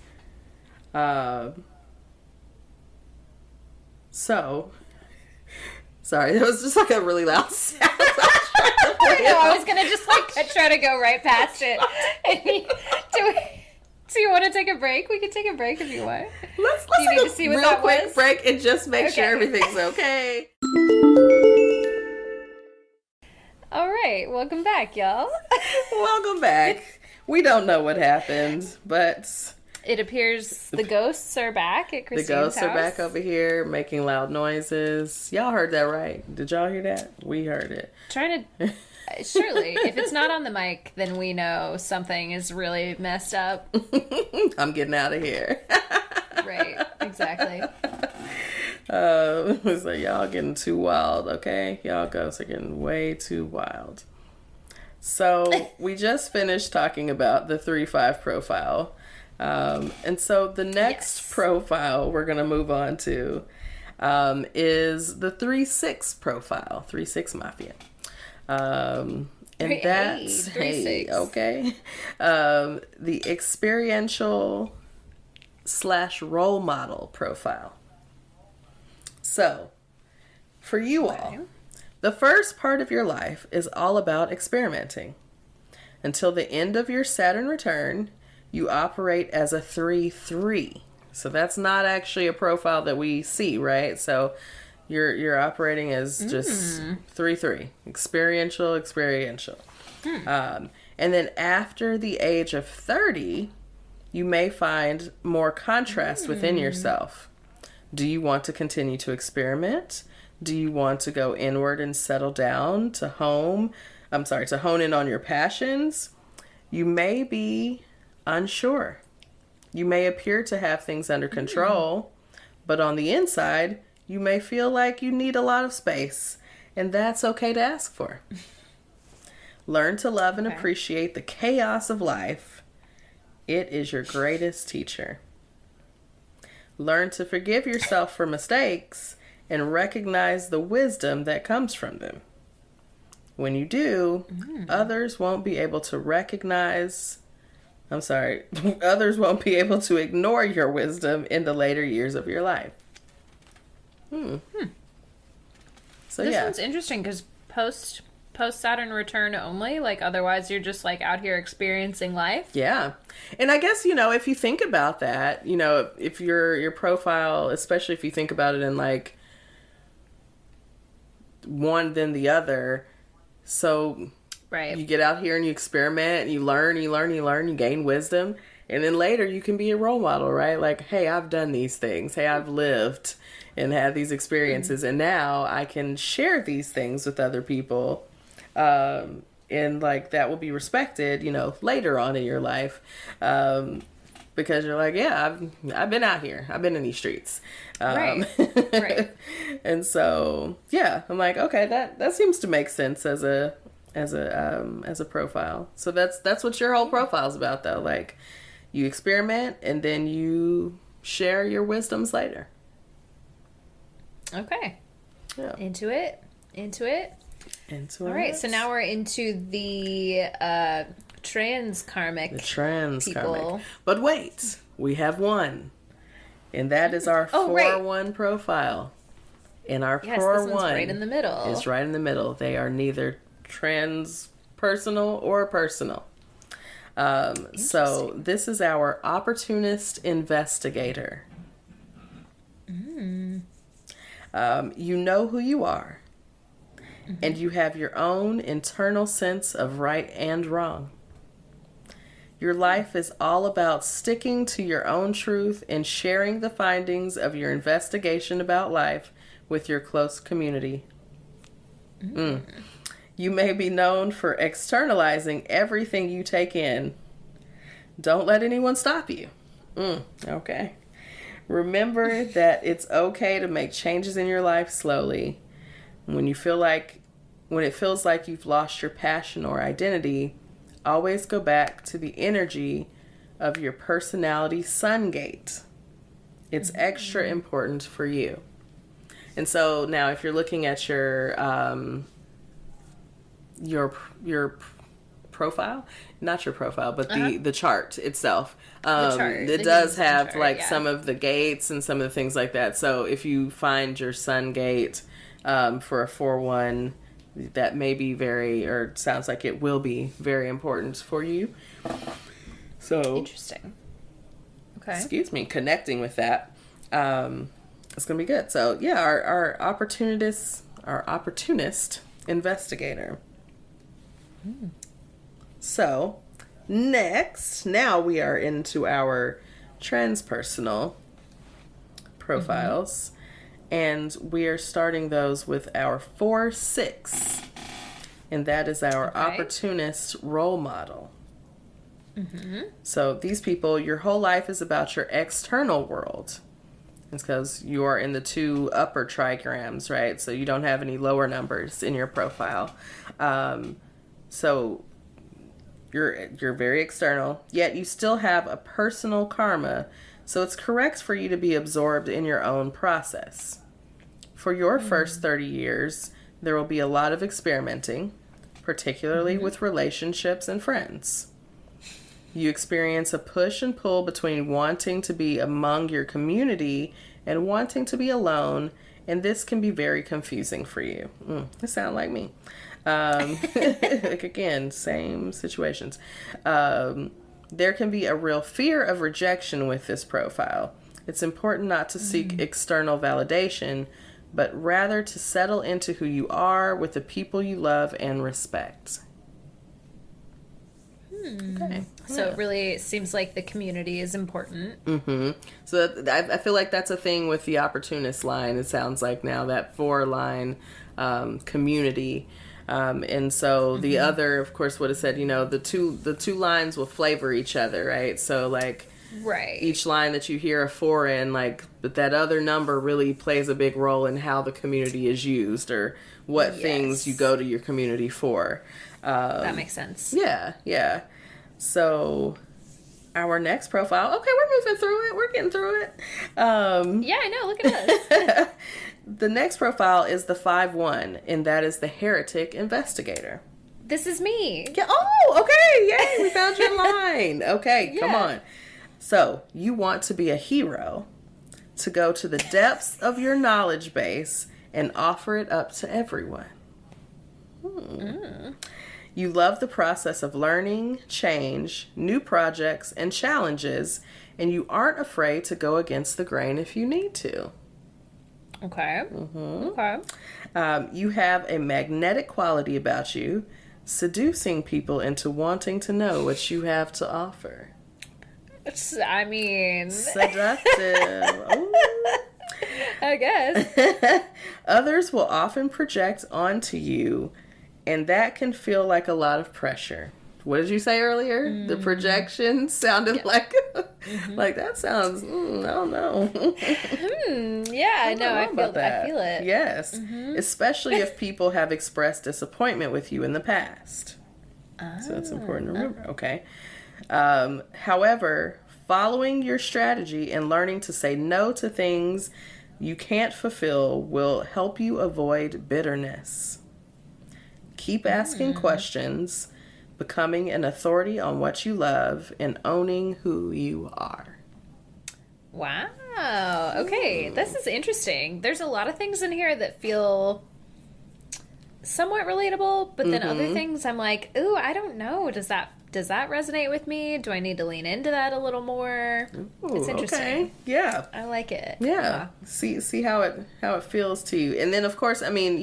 So, sorry, that was just like a really loud sound. I was going to just like try to go right past it. Do you want to take a break? We can take a break if you want. Let's do you need to see what that quick was? Break and just make sure everything's okay. All right, welcome back, y'all. Welcome back. We don't know what happened, but it appears the ghosts are back at Christine's house. The ghosts are back over here making loud noises. Y'all heard that, right? Did y'all hear that? We heard it. Trying to... Surely, if it's not on the mic, then we know something is really messed up. I'm getting out of here. Right, exactly. It's like, y'all getting too wild, okay? Y'all ghosts are getting way too wild. So, we just finished talking about the 3-5 profile. And so the next profile we're going to move on to is the 3-6 profile, 3-6 Mafia. And that's, okay. The experiential / role model profile. So, for you all, the first part of your life is all about experimenting. Until the end of your Saturn return, you operate as a 3-3. So that's not actually a profile that we see, right? So you're operating as just 3-3. Experiential. And then after the age of 30, you may find more contrast within yourself. Do you want to continue to experiment? Do you want to go inward and settle down to hone in on your passions? You may be unsure. You may appear to have things under control, but on the inside, you may feel like you need a lot of space, and that's okay to ask for. Learn to love and appreciate the chaos of life. It is your greatest teacher. Learn to forgive yourself for mistakes and recognize the wisdom that comes from them. When you do, others won't be able to ignore your wisdom in the later years of your life. So this one's interesting because post Saturn return only, like otherwise you're just like out here experiencing life. Yeah. And I guess, if you think about that, if your profile, especially if you think about it in like one then the other, so right, you get out here and you experiment and you learn, you gain wisdom, And then later you can be a role model, right? Like, hey, I've done these things. Hey, I've lived and had these experiences. And now I can share these things with other people. And like that will be respected, you know, later on in your life. Because you're like, yeah, I've been out here. I've been in these streets. Right. And so, yeah, I'm like, okay, that seems to make sense as a profile. So that's what your whole profile is about, though. Like, you experiment and then you share your wisdoms later. Okay. Yeah. Into it. All right. So now we're into the trans karmic. The trans people. karmic. But wait, we have one. And that is our 4-1 profile. And our 4-1 this one's right in the middle. Is right in the middle. They are neither transpersonal or personal. So this is our opportunist investigator. You know who you are. And you have your own internal sense of right and wrong. Your life is all about sticking to your own truth and sharing the findings of your investigation about life with your close community. You may be known for externalizing everything you take in. Don't let anyone stop you. Okay. Remember that it's okay to make changes in your life slowly. When it feels like you've lost your passion or identity, always go back to the energy of your personality sun gate. It's extra important for you. And so now if you're looking at your profile, not your profile, but the chart itself, it does have some of the gates and some of the things like that. So if you find your sun gate for a 4-1, that may be sounds like it will be very important for you. So interesting. Okay. Excuse me, connecting with that. It's gonna be good. So yeah, our opportunist investigator. So now we are into our transpersonal profiles. And we are starting those with our 4-6. And that is our opportunist role model. So these people, your whole life is about your external world. It's because you are in the 2 upper trigrams, right? So you don't have any lower numbers in your profile. So you're very external, yet you still have a personal karma. So it's correct for you to be absorbed in your own process. For your first 30 years, there will be a lot of experimenting, particularly with relationships and friends. You experience a push and pull between wanting to be among your community and wanting to be alone, and this can be very confusing for you. This sounds like me. Like again, same situations. There can be a real fear of rejection with this profile. It's important not to seek external validation, but rather to settle into who you are with the people you love and respect. Okay. So it really seems like the community is important. So I feel like that's a thing with the opportunist line. It sounds like now that 4-line community. And so the other, of course, would have said, the two lines will flavor each other, right? So like each line that you hear a 4 in, but that other number really plays a big role in how the community is used or what things you go to your community for. That makes sense. Yeah. So our next profile, okay, we're moving through it. We're getting through it. Yeah, I know. Look at us. The next profile is the 5-1, and that is the heretic investigator. This is me. Yeah. Oh, okay. Yay, we found your line. Okay, come on. So, you want to be a hero, to go to the depths of your knowledge base and offer it up to everyone. You love the process of learning, change, new projects, and challenges, and you aren't afraid to go against the grain if you need to. Okay. Okay. You have a magnetic quality about you, seducing people into wanting to know what you have to offer. I mean, seductive. Ooh. I guess. Others will often project onto you, and that can feel like a lot of pressure. What did you say earlier? The projection sounded like like that sounds. I don't know. Yeah, I feel it. Yes, especially if people have expressed disappointment with you in the past. So that's important to remember. Okay. However, following your strategy and learning to say no to things you can't fulfill will help you avoid bitterness. Keep asking questions, becoming an authority on what you love, and owning who you are. Wow. Okay, this is interesting. There's a lot of things in here that feel somewhat relatable, but then other things I'm like, ooh, I don't know. Does that resonate with me? Do I need to lean into that a little more? Ooh, it's interesting. Okay. Yeah. I like it. Yeah. See how it feels to you. And then of course, I mean,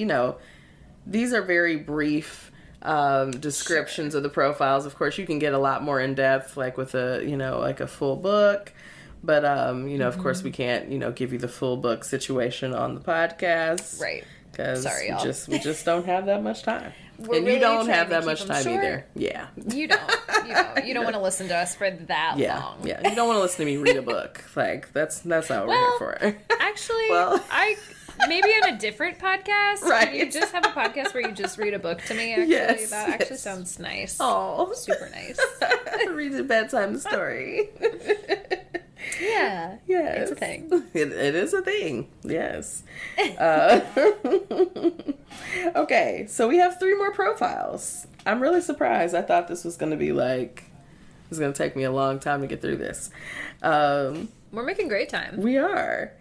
these are very brief descriptions of the profiles. Of course, you can get a lot more in depth, like with a full book. But of course, we can't give you the full book situation on the podcast, right? Because we just don't have that much time, and really you don't have that much time either. Yeah, you don't. You don't want to listen to us for that long. Yeah, you don't want to listen to me read a book. Like that's not what we're here for. Actually, maybe on a different podcast. Right. You just have a podcast where you just read a book to me, actually. That actually sounds nice. Oh. Super nice. Read a bedtime story. Yeah. Yes. It's a thing. It is a thing. Yes. Okay, so we have 3 more profiles. I'm really surprised. I thought this was going to be it was going to take me a long time to get through this. We're making great time. We are.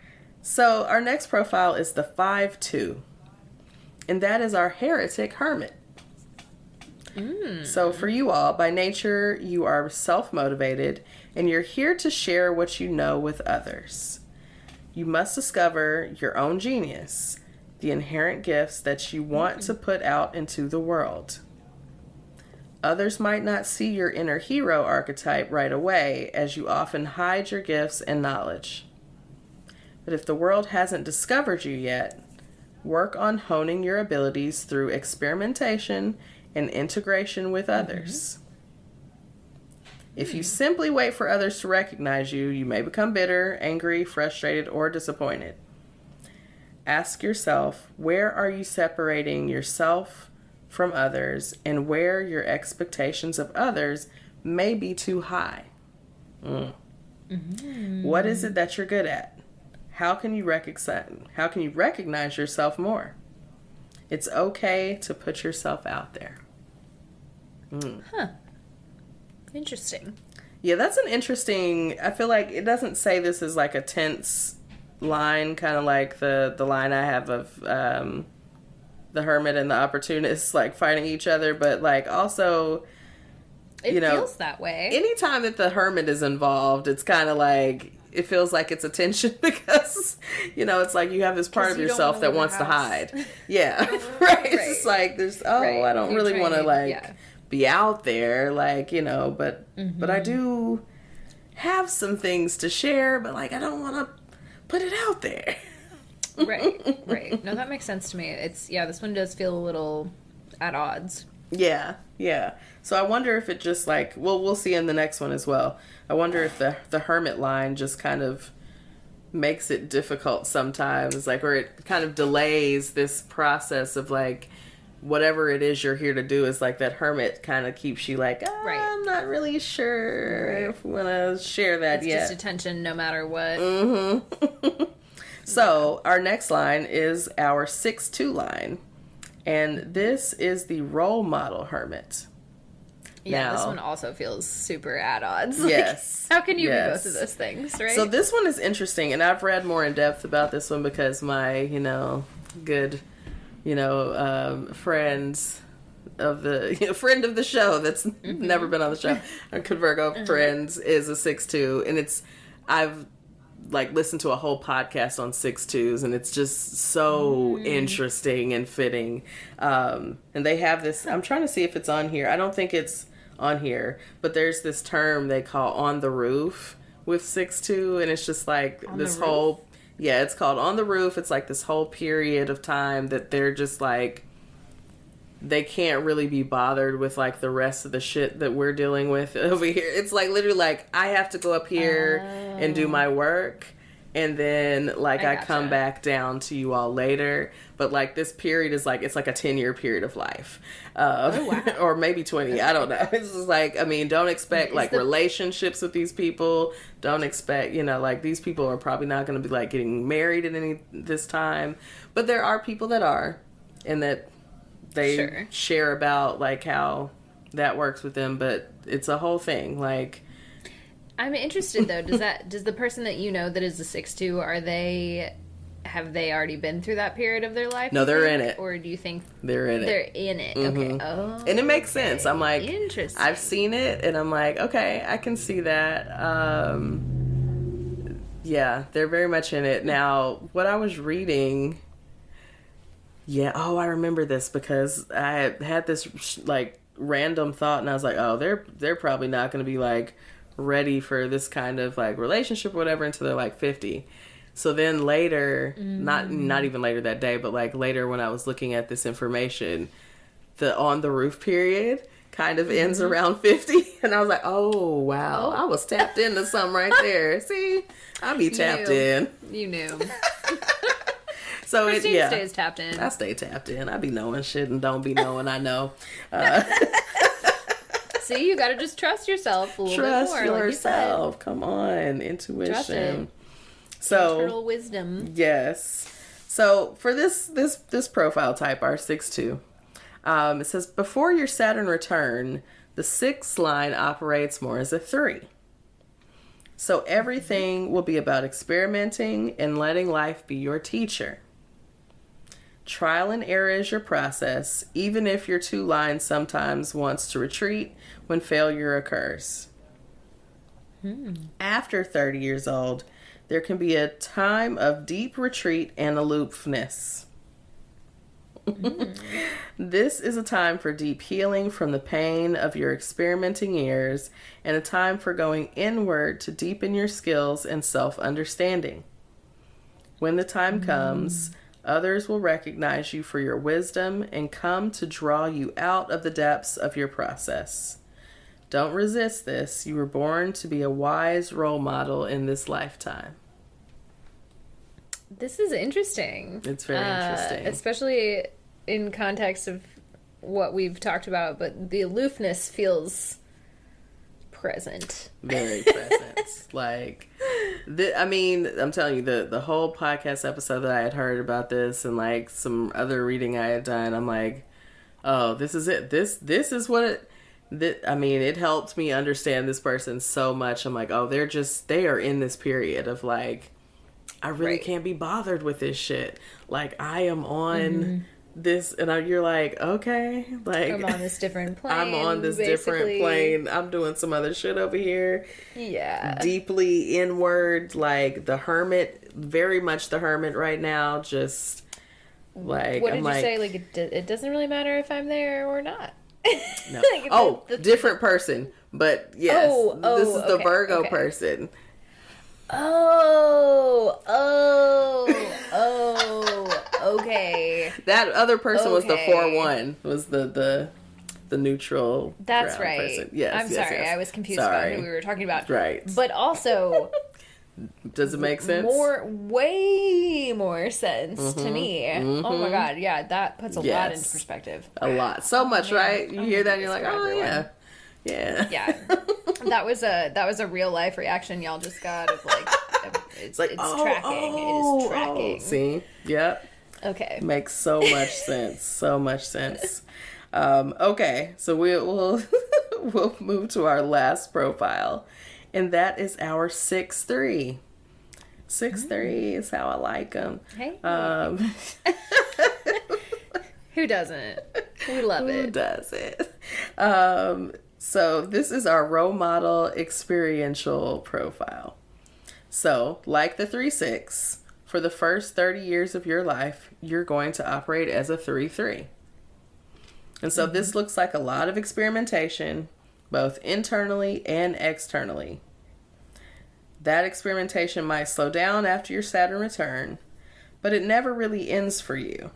So our next profile is the 5-2, and that is our heretic hermit. So for you all, by nature, you are self-motivated, and you're here to share what you know with others. You must discover your own genius, the inherent gifts that you want to put out into the world. Others might not see your inner hero archetype right away, as you often hide your gifts and knowledge. But if the world hasn't discovered you yet, work on honing your abilities through experimentation and integration with others. If you simply wait for others to recognize you, you may become bitter, angry, frustrated, or disappointed. Ask yourself, where are you separating yourself from others, and where your expectations of others may be too high? What is it that you're good at? How can you recognize yourself more? It's okay to put yourself out there. Interesting. Yeah, that's an interesting... I feel like it doesn't say this is like a tense line, kind of like the line I have of the hermit and the opportunist like fighting each other, but like also... It feels that way. Anytime that the hermit is involved, it's kind of like... It feels like it's a tension because, it's like you have this part of yourself that wants to hide. Yeah, right. It's just like, I don't really want to, be out there, but I do have some things to share, but, I don't want to put it out there. Right. No, that makes sense to me. This one does feel a little at odds. Yeah. So I wonder if it just we'll see in the next one as well. I wonder if the hermit line just kind of makes it difficult sometimes, or it kind of delays this process of whatever it is you're here to do is that hermit kind of keeps you I'm not really sure if we want to share that yet. It's just attention no matter what. So our next line is our 6-2 line. And this is the role model hermit. Yeah, this one also feels super at odds. Yes. How can you be both of those things, right? So this one is interesting, and I've read more in depth about this one because my, good, friends of the friend of the show that's never been on the show, our good Virgo friends is a 6-2, and I've listened to a whole podcast on 6-2s, and it's just so interesting and fitting. And they have this, I'm trying to see if it's on here. I don't think it's on here, but there's this term they call on the roof with 6-2, and it's just like on this whole, yeah, it's called on the roof. It's like this whole period of time that they're just like, they can't really be bothered with like the rest of the shit that we're dealing with over here. It's like literally like I have to go up here and do my work, and then like I come back down to you all later. But like this period is like, it's like a 10-year period of life, or maybe 20. I don't know. It's just like, I mean, don't expect like relationships with these people. Don't expect, you know, like these people are probably not going to be like getting married at any this time. But there are people that are, and that they share about like how that works with them. But it's a whole thing. Like, I'm interested though. Does the person that you know that is a 6-2, have they already been through that period of their life? No, they're in it. Or do you think they're in it? They're in it. Okay. Oh, and it makes sense. I'm like, interesting. I've seen it, and I'm like, okay, I can see that. Yeah, they're very much in it. Now, what I was reading, I remember this because I had this like random thought, and I was like, oh, they're probably not going to be like ready for this kind of like relationship or whatever until they're like 50. So then later, not even later that day, but like later when I was looking at this information, the on the roof period kind of ends around 50. And I was like, oh, wow. I was tapped into something right there. See, I'll be tapped in. You knew. So Christine stays tapped in. I stay tapped in. I be knowing shit and don't be knowing I know. See, you got to just trust yourself a little bit more. Trust yourself. Come on. Intuition. Trust it. So, internal wisdom. Yes. So for this profile type, our 6-2, it says before your Saturn return, the 6th line operates more as a 3. So everything will be about experimenting and letting life be your teacher. Trial and error is your process, even if your 2 line sometimes wants to retreat when failure occurs. After 30 years old, there can be a time of deep retreat and aloofness. This is a time for deep healing from the pain of your experimenting years, and a time for going inward to deepen your skills and self-understanding. When the time comes, others will recognize you for your wisdom and come to draw you out of the depths of your process. Don't resist this. You were born to be a wise role model in this lifetime. This is interesting. It's very interesting. Especially in context of what we've talked about, but the aloofness feels present. Very present. Like, I mean, I'm telling you, the whole podcast episode that I had heard about this and like some other reading I had done, I'm like, oh, this is it. This is what it... I mean, it helped me understand this person so much. I'm like, oh, they are in this period of like, I really can't be bothered with this shit. Like, I am on this, and you're like, okay, like I'm on this different plane. I'm on this different plane. I'm doing some other shit over here. Yeah. Deeply inward, like the hermit, very much the hermit right now. Just like, what did you say? Like, it doesn't really matter if I'm there or not. No. Like, different person. But yes, this is the Virgo person. Okay. That other person was the 4-1. Was the neutral. That's right. Person. Yes. I'm sorry. Yes. I was confused about who we were talking about. Right. But also, does it make sense? Way more sense to me. Oh my god, yeah, that puts a lot into perspective. A lot, so much, right? You hear that, and you're like, oh everyone. Yeah. That was a real life reaction y'all just got of like, it's tracking. It is tracking. See, yep. Okay, makes so much sense. So much sense. Okay, so we'll move to our last profile. And that is our 6-3. 6-3 is how I like them. Hey. Who doesn't? We love it. Who doesn't? So this is our role model experiential profile. So, like the 3-6, for the first 30 years of your life, you're going to operate as a 3-3. And so this looks like a lot of experimentation, both internally and externally. That experimentation might slow down after your Saturn return, but it never really ends for you.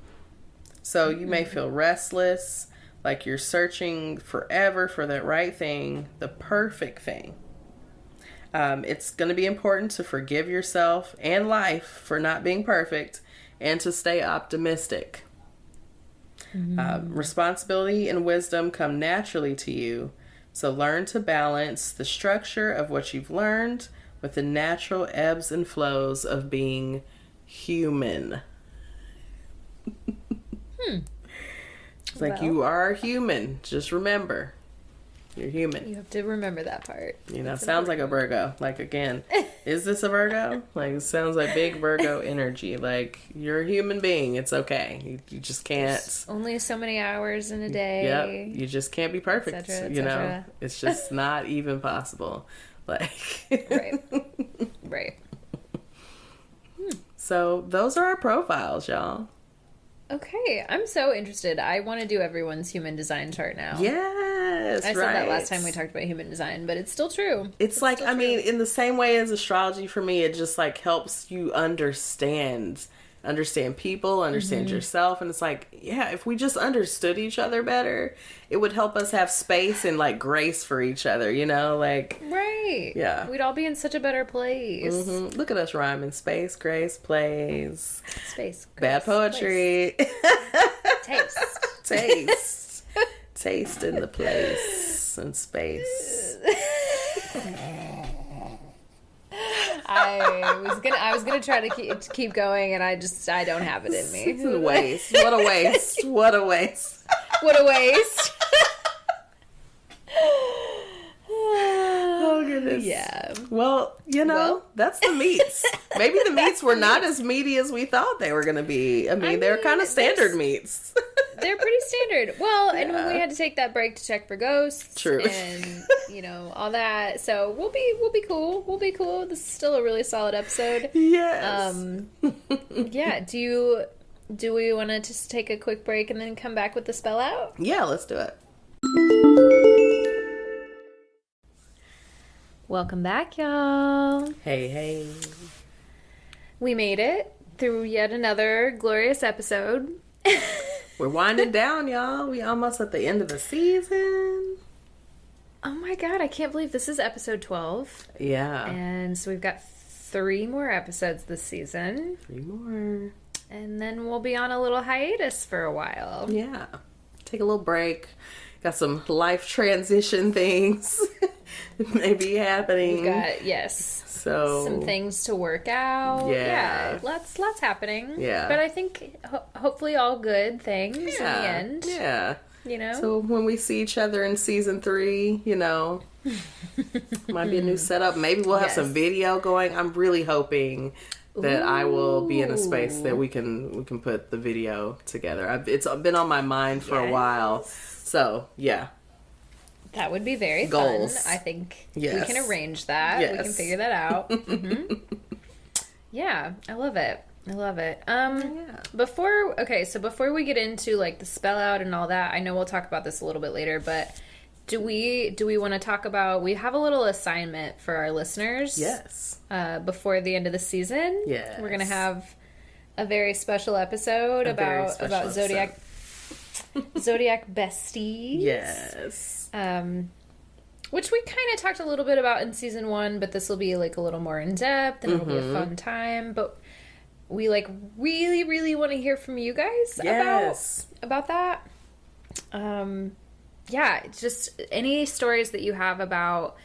So you may feel restless, like you're searching forever for that right thing, the perfect thing. It's going to be important to forgive yourself and life for not being perfect and to stay optimistic. Responsibility and wisdom come naturally to you, so learn to balance the structure of what you've learned with the natural ebbs and flows of being human. It's like, you are human. Just remember, you're human. You have to remember that part. You know, sounds like a Virgo. Like, again, is this a Virgo? Like, it sounds like big Virgo energy. Like, you're a human being. It's okay. You just can't. There's only so many hours in a day. Yep. You just can't be perfect. Et cetera, et cetera. Know, it's just not even possible. Like, right. So those are our profiles, y'all. Okay, I'm so interested. I want to do everyone's human design chart now. Yes, I said that last time we talked about human design, but it's still true. It's like, I mean, in the same way as astrology for me, it just like helps you understand people, understand yourself. And it's like, yeah, if we just understood each other better, it would help us have space and like grace for each other, you know, like. Right. Yeah. We'd all be in such a better place. Look at us rhyming. Space, grace, plays. Space, grace, bad poetry. Taste. Taste in the place and space. I was gonna try to keep going, and I don't have it in me. It's a waste. What a waste. What a waste. What a waste. Oh goodness. Yeah. Well, you know, that's the meats. Maybe the meats were not as meaty as we thought they were going to be. I mean, they're kind of standard meats. They're pretty standard. Well, and when we had to take that break to check for ghosts. True. And, you know, all that. So we'll be cool. We'll be cool. This is still a really solid episode. Yes. Yeah. Do we want to just take a quick break and then come back with the spell out? Yeah, let's do it. Welcome back, y'all. Hey. We made it through yet another glorious episode. We're winding down, y'all. We almost at the end of the season. Oh my god, I can't believe this is episode 12. Yeah. And so we've got 3 more episodes this season. 3 more. And then we'll be on a little hiatus for a while. Yeah. Take a little break. Got some life transition things maybe happening. We've got, yes. So some things to work out. Yeah. Lots happening. Yeah. But I think hopefully all good things in the end. Yeah. You know? So when we see each other in season 3, you know, might be a new setup. Maybe we'll have some video going. I'm really hoping that I will be in a space that we can put the video together. It's been on my mind for a while. So, yeah. That would be very Goals. fun. I think we can arrange that. Yes. We can figure that out. Yeah, I love it. Before we get into like the spell out and all that, I know we'll talk about this a little bit later, but do we want to talk about, we have a little assignment for our listeners. Yes. Before the end of the season. Yes. We're going to have a very special episode about Zodiac besties. Yes. Which we kind of talked a little bit about in season 1, but this will be like a little more in depth and it'll be a fun time. But we like really, really want to hear from you guys about that. Yeah, just any stories that you have about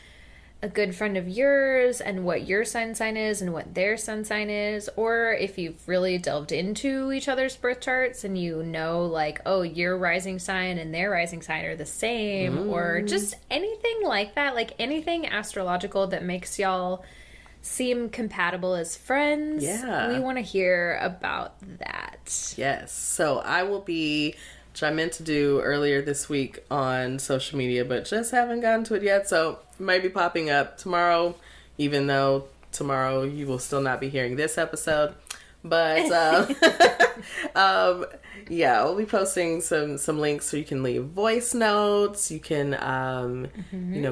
a good friend of yours and what your sun sign is and what their sun sign is, or if you've really delved into each other's birth charts and you know, like, oh, your rising sign and their rising sign are the same, or just anything like that, like anything astrological that makes y'all seem compatible as friends. Yeah. We want to hear about that. Yes. So I will be, which I meant to do earlier this week on social media, but just haven't gotten to it yet. So maybe popping up tomorrow, even though tomorrow you will still not be hearing this episode. But yeah, we'll be posting some links so you can leave voice notes. You can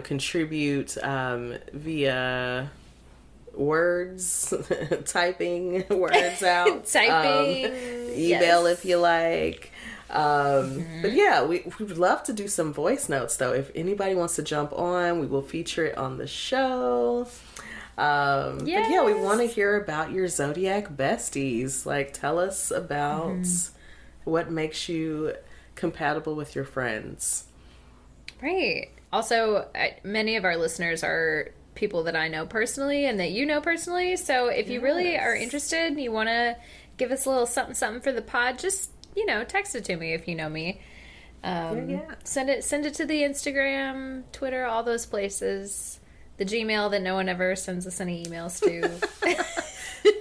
contribute via words, typing words out, email if you like. But yeah, we would love to do some voice notes though. If anybody wants to jump on, we will feature it on the show. But yeah, we want to hear about your Zodiac besties. Like, tell us about what makes you compatible with your friends. Right. Also, many of our listeners are people that I know personally and that you know personally. So if you really are interested and you want to give us a little something for the pod, just, text it to me if you know me. Send it to the Instagram, Twitter, all those places. The Gmail that no one ever sends us any emails to.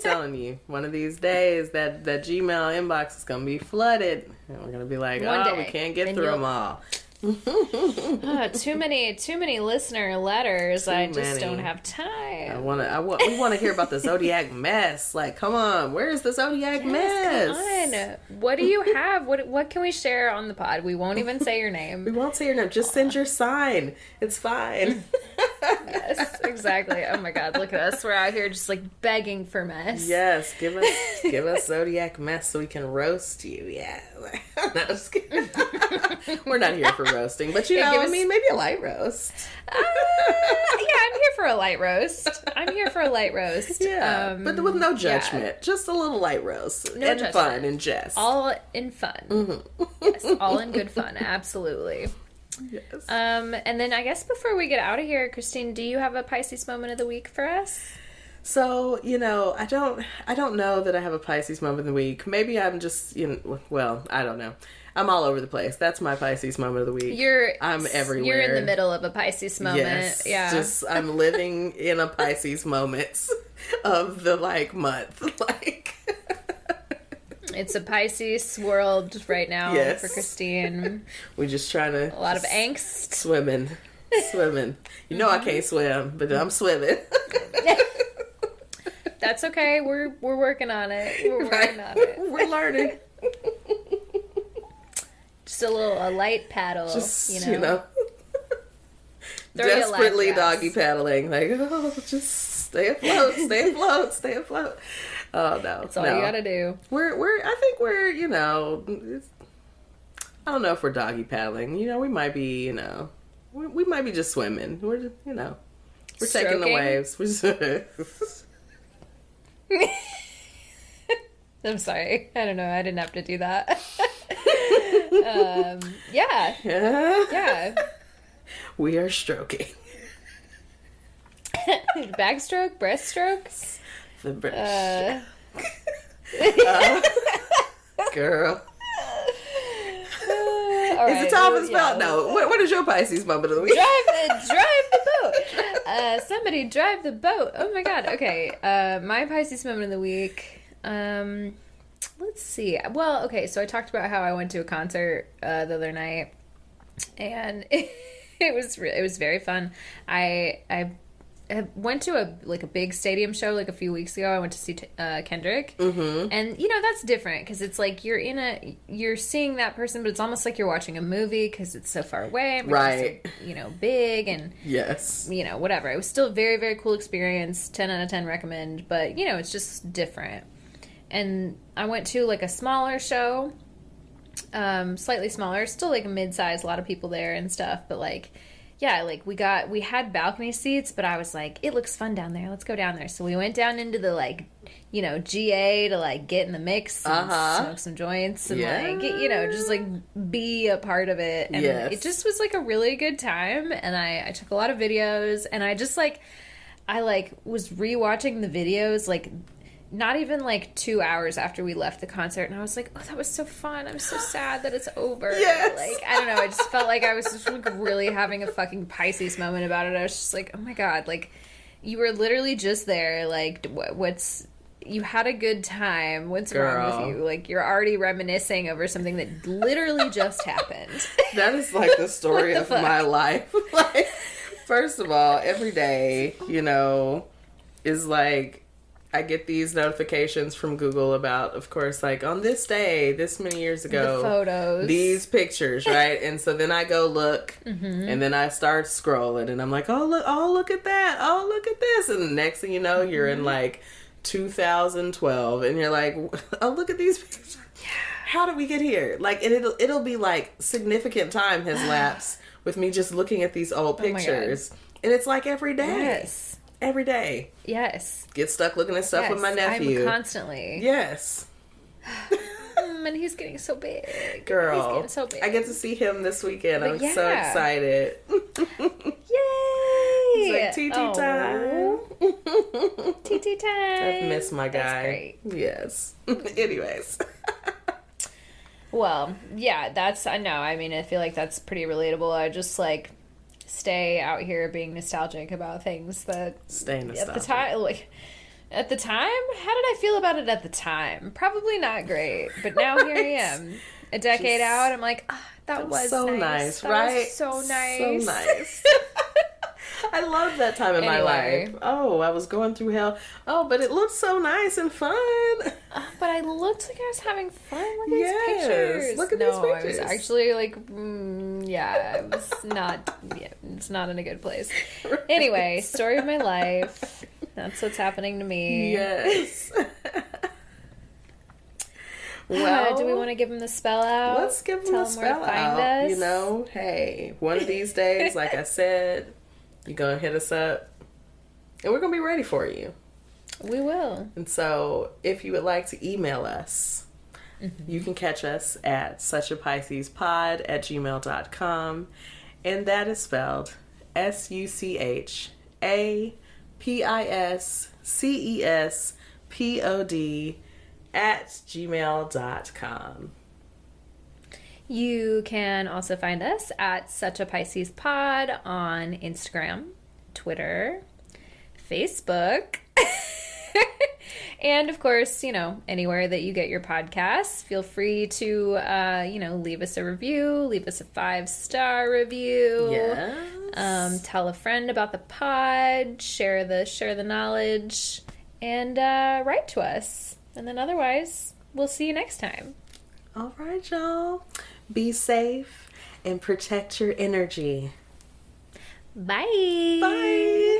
Telling you, one of these days that Gmail inbox is going to be flooded. And we're going to be like, we can't get through them all. Too many listener letters. I just don't have time. We want to hear about the Zodiac mess. Like, come on, where's the Zodiac mess? Come on. What do you have? What can we share on the pod? We won't even say your name. We won't say your name. Just send your sign. It's fine. Yes, exactly. Oh my God, look at us. We're out here just like begging for mess. Yes, give us Zodiac mess so we can roast you. Yeah. No, just kidding. We're not here for roasting, but maybe a light roast. Yeah, I'm here for a light roast. Yeah, but with no judgment. Yeah. Just a little light roast. No and judgment. Fun and jest. All in fun. Mm-hmm. Yes, all in good fun. Absolutely. Yes. And then I guess before we get out of here, Christine, do you have a Pisces moment of the week for us? So, I don't know that I have a Pisces moment of the week. Maybe I'm just, I don't know. I'm all over the place. That's my Pisces moment of the week. I'm everywhere. You're in the middle of a Pisces moment. Yes, yeah. I'm living in a Pisces moment of the month. It's a Pisces world right now for Christine. We're just trying to... A lot of angst. Swimming. I can't swim, but I'm swimming. That's okay. We're working on it. We're learning. Just a light paddle. Just, desperately doggy paddling. Like, just stay afloat, stay afloat, stay afloat. Oh, no. That's all you gotta do. I think we're, I don't know if we're doggy paddling. We might be, we might be just swimming. We're just, we're taking the waves. I'm sorry. I don't know. I didn't have to do that. Yeah. We are stroking. Backstroke? Breaststroke? The breast. Girl. Is it time for the spell? No. What is your Pisces moment of the week? Drive the boat. Somebody drive the boat. Oh my God. Okay. My Pisces moment of the week. Let's see. Well, okay. So I talked about how I went to a concert the other night, and it was very fun. I went to a big stadium show a few weeks ago. I went to see Kendrick, and that's different because it's like you're seeing that person, but it's almost like you're watching a movie because it's so far away, right? So, big and yes, whatever. It was still a very, very cool experience. 10 out of 10 recommend, but it's just different. And I went to a smaller show, slightly smaller, still a mid-size, a lot of people there and stuff, but we had balcony seats, but I was like, it looks fun down there. Let's go down there. So we went down into the GA to get in the mix and smoke some joints and just be a part of it. And it just was a really good time. And I took a lot of videos, and I just I was rewatching the videos not even 2 hours after we left the concert, and I was like, oh, that was so fun. I'm so sad that it's over. Yes. I don't know, I just felt like I was just really having a fucking Pisces moment about it. I was just like, oh my God, you were literally just there, you had a good time. What's wrong with you? You're already reminiscing over something that literally just happened. That is the story of my life. First of all, every day, is I get these notifications from Google about, of course, like on this day, this many years ago, the photos, these pictures, right? And so then I go look, and then I start scrolling, and I'm like, oh look at that, oh look at this, and the next thing you know, you're in like 2012, and you're like, oh look at these pictures. Yeah. How did we get here? Like, and it'll be like significant time has lapsed with me just looking at these old pictures, and it's like every day. Yes. Every day. Yes. Get stuck looking at stuff with my nephew. I'm constantly. Yes. And he's getting so big. Girl. He's getting so big. I get to see him this weekend. But I'm so excited. Yay! It's like TT time. TT time. I've missed my guy. That's great. Yes. Anyways. Well, yeah, I know. I mean, I feel like that's pretty relatable. I just like stay out here being nostalgic about things that Stay nostalgic. at the time, how did I feel about it at the time? Probably not great, but now here I am, a decade out. I'm like, that was so nice, that right? was so nice, so nice. I loved that time in my life. Oh, I was going through hell. Oh, but it looked so nice and fun. But I looked like I was having fun. Look at these pictures. Look at these pictures. I was actually like, I was not. Yeah, it's not in a good place. Right. Anyway, story of my life. That's what's happening to me. Yes. Well, do we want to give them the spell out? Let's give them the spell out. Us? You know, hey, one of these days, like I said, you're going to hit us up, and we're going to be ready for you. We will. And so, if you would like to email us, you can catch us at suchapiscespod@gmail.com, and that is spelled SuchaPiscespod@gmail.com. You can also find us at Such a Pisces Pod on Instagram, Twitter, Facebook, and of course, anywhere that you get your podcasts. Feel free to, leave us a review, leave us a 5-star review. Yes. Tell a friend about the pod, share the knowledge, and write to us. And then otherwise, we'll see you next time. All right, y'all. Be safe and protect your energy. Bye. Bye.